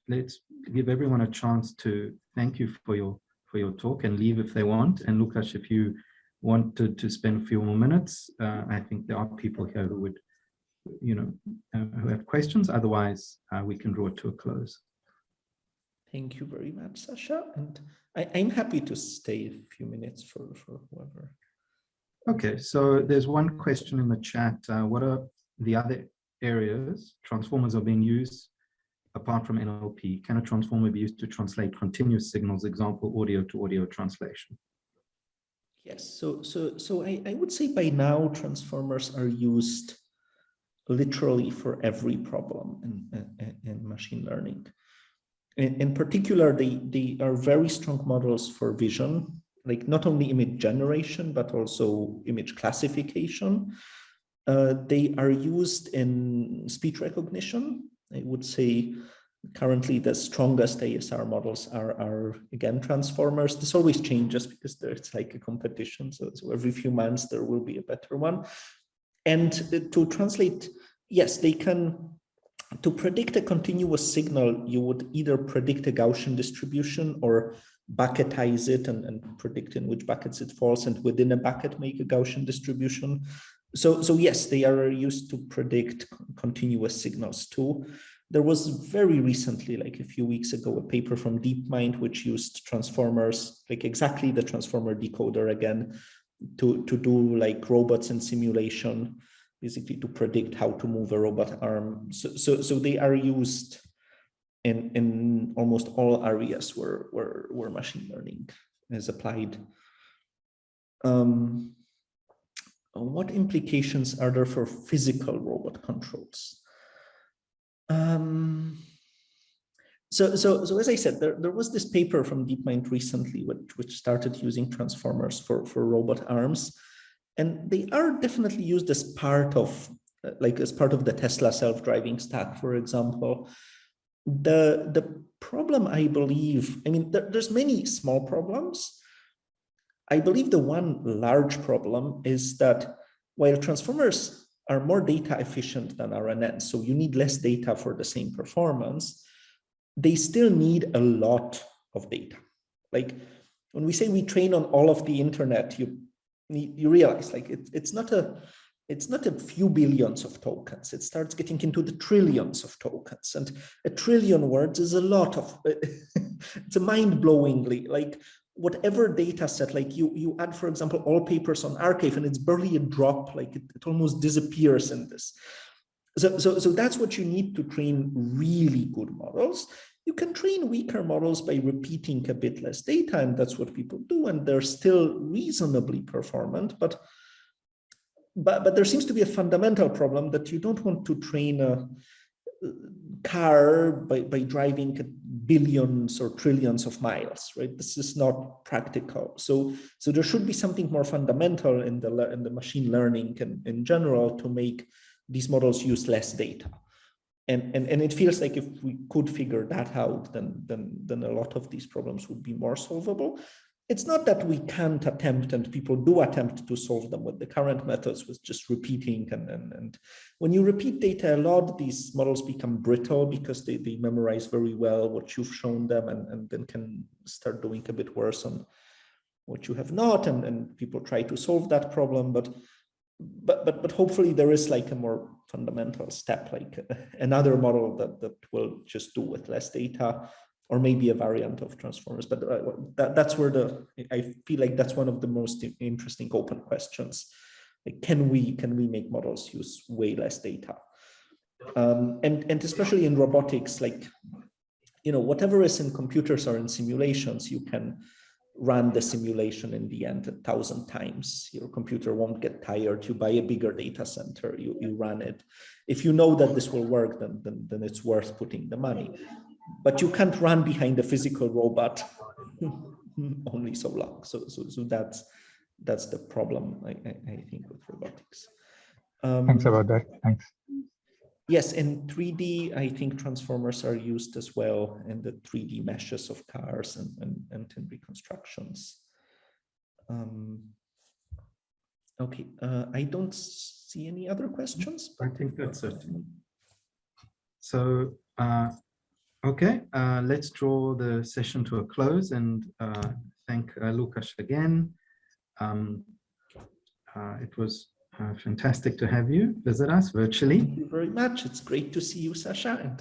let's give everyone a chance to thank you for your talk and leave if they want. And Lukasz, if you wanted to spend a few more minutes, I think there are people here who would, who have questions. Otherwise, we can draw it to a close. Thank you very much, Sasha. And I'm happy to stay a few minutes for whoever. Okay, so there's one question in the chat. What are the other areas transformers are being used apart from NLP? Can a transformer be used to translate continuous signals, example, audio to audio translation? Yes, so I would say by now transformers are used literally for every problem in machine learning. In particular, they are very strong models for vision, like not only image generation, but also image classification. They are used in speech recognition. I would say currently the strongest ASR models are again transformers. This always changes because there's like a competition. So every few months there will be a better one. And to translate, yes, they can. To predict a continuous signal, you would either predict a Gaussian distribution or bucketize it and predict in which buckets it falls, and within a bucket make a Gaussian distribution. So yes, they are used to predict continuous signals too. There was very recently, like a few weeks ago, a paper from DeepMind which used transformers, like exactly the transformer decoder again, to do like robots in simulation, basically to predict how to move a robot arm. So they are used in almost all areas where machine learning is applied. What implications are there for physical robot controls? So as I said, there was this paper from DeepMind recently which started using transformers for robot arms. And they are definitely used as part of the Tesla self-driving stack, for example. The problem, I believe, I mean, there's many small problems. I believe the one large problem is that while transformers are more data efficient than RNNs, so you need less data for the same performance, they still need a lot of data. Like when we say we train on all of the internet, you realize like it's not a few billions of tokens. It starts getting into the trillions of tokens, and a trillion words is a lot of. It's a mind-blowingly, like whatever data set, like you add, for example, all papers on archive, and it's barely a drop. Like it almost disappears in this. So that's what you need to train really good models. You can train weaker models by repeating a bit less data, and that's what people do, and they're still reasonably performant. But there seems to be a fundamental problem that you don't want to train a car by driving billions or trillions of miles, right? This is not practical. So there should be something more fundamental in the machine learning and in general to make these models use less data. And it feels like if we could figure that out, then a lot of these problems would be more solvable. It's not that we can't attempt, and people do attempt to solve them with the current methods, with just repeating. And when you repeat data a lot, these models become brittle because they memorize very well what you've shown them, and then can start doing a bit worse on what you have not. And people try to solve that problem, but hopefully there is like a more fundamental step, like another model that will just do with less data, or maybe a variant of transformers. But that's where I feel like that's one of the most interesting open questions. Like, can we make models use way less data? And especially in robotics, like, whatever is in computers or in simulations, you can run the simulation in the end 1,000 times. Your computer won't get tired. You buy a bigger data center, you run it. If you know that this will work, then it's worth putting the money. But you can't run behind a physical robot only so long. So that's the problem, I think, with robotics. Thanks about that. Thanks. Yes, in 3D, I think transformers are used as well in the 3D meshes of cars and in reconstructions. Okay, I don't see any other questions. I think that's it. So, okay, let's draw the session to a close and thank Lukasz again. It was fantastic to have you visit us virtually. Thank you very much. It's great to see you, Sasha, and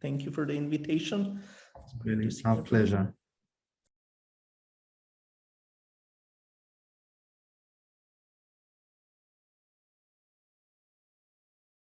thank you for the invitation. Really, our pleasure.